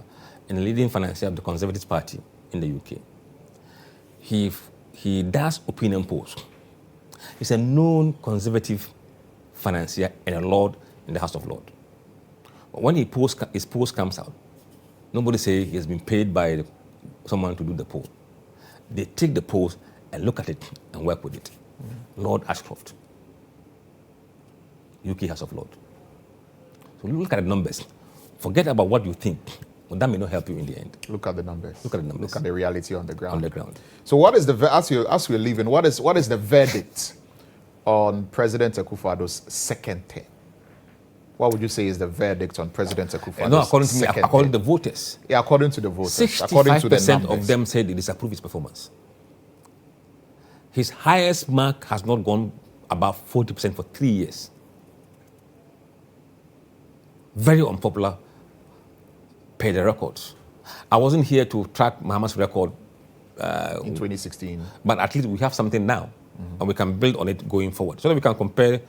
and a leading financier of the Conservative Party in the UK. He does opinion polls. He's a known conservative financier and a Lord in the House of Lords. But when his poll comes out, nobody says he has been paid by someone to do the poll. They take the polls and look at it and work with it. Lord Ashcroft, UK House of Lords. So look at the numbers. Forget about what you think. Well, that may not help you in the end. Look at the numbers. Look at the numbers. Look at the reality on the ground. On the ground. So what is as we're leaving, what is the verdict on President Akufo-Addo's second term? What would you say is the verdict on President Akufo-Addo's No, according to me, second according to term? the voters. Yeah, according to the voters. According to the 65% of them said they disapprove his performance. His highest mark has not gone above 40% for 3 years. Very unpopular per the records. I wasn't here to track Mahama's record in 2016. But at least we have something now, and we can build on it going forward, so that we can compare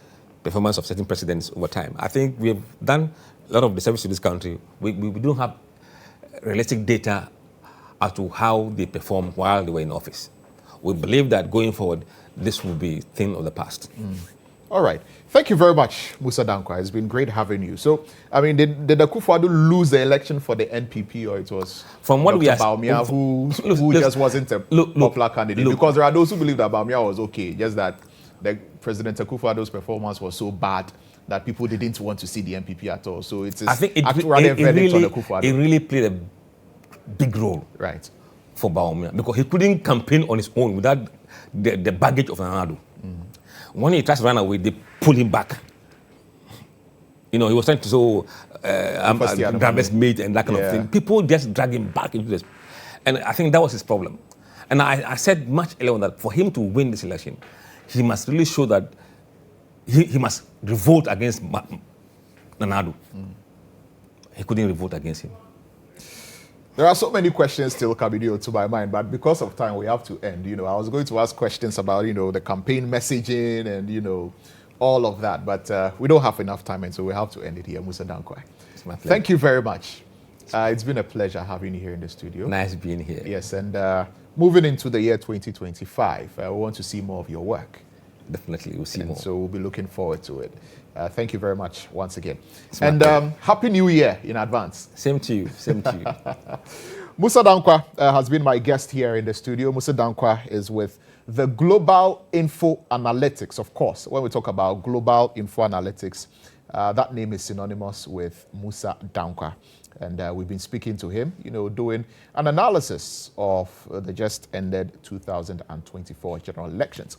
performance of certain presidents over time. I think we have done a lot of the service to this country. We don't have realistic data as to how they performed while they were in office. We believe that going forward, this will be a thing of the past. All right. Thank you very much, Mussa Dankwah. It's been great having you. So, I mean, did Akufo-Addo lose the election for the NPP, or it was from what Dr. Bawumia who just wasn't a popular candidate? Because there are those who believe that Bawumia was okay, just that President Akufo-Addo's performance was so bad that people didn't want to see the NPP at all. So it's actually a verdict on Akufo-Addo. It really played a big role, right, for Bawumia, because he couldn't campaign on his own without the baggage of Nana-Addo. When he tries to run away, they pull him back. You know, he was trying to I'm a driver's mate and that kind of thing. People just drag him back into this. And I think that was his problem. And I said much earlier on that for him to win this election, he must really show that he must revolt against Nana-Addo. he couldn't vote against him. There are so many questions still coming to my mind, but because of time, we have to end. I was going to ask questions about, the campaign messaging and, all of that, but we don't have enough time, and so we have to end it here. Mussa Dankwah, thank you very much. It's been a pleasure having you here in the studio. Nice being here. Yes, and moving into the year 2025, we want to see more of your work. Definitely, we'll see more. So we'll be looking forward to it. Thank you very much once again. And Happy New Year in advance. Same to you. Same to you. Mussa Dankwah has been my guest here in the studio. Mussa Dankwah is with the Global InfoAnalytics. Of course, when we talk about Global InfoAnalytics, that name is synonymous with Mussa Dankwah. And we've been speaking to him, doing an analysis of the just ended 2024 general elections.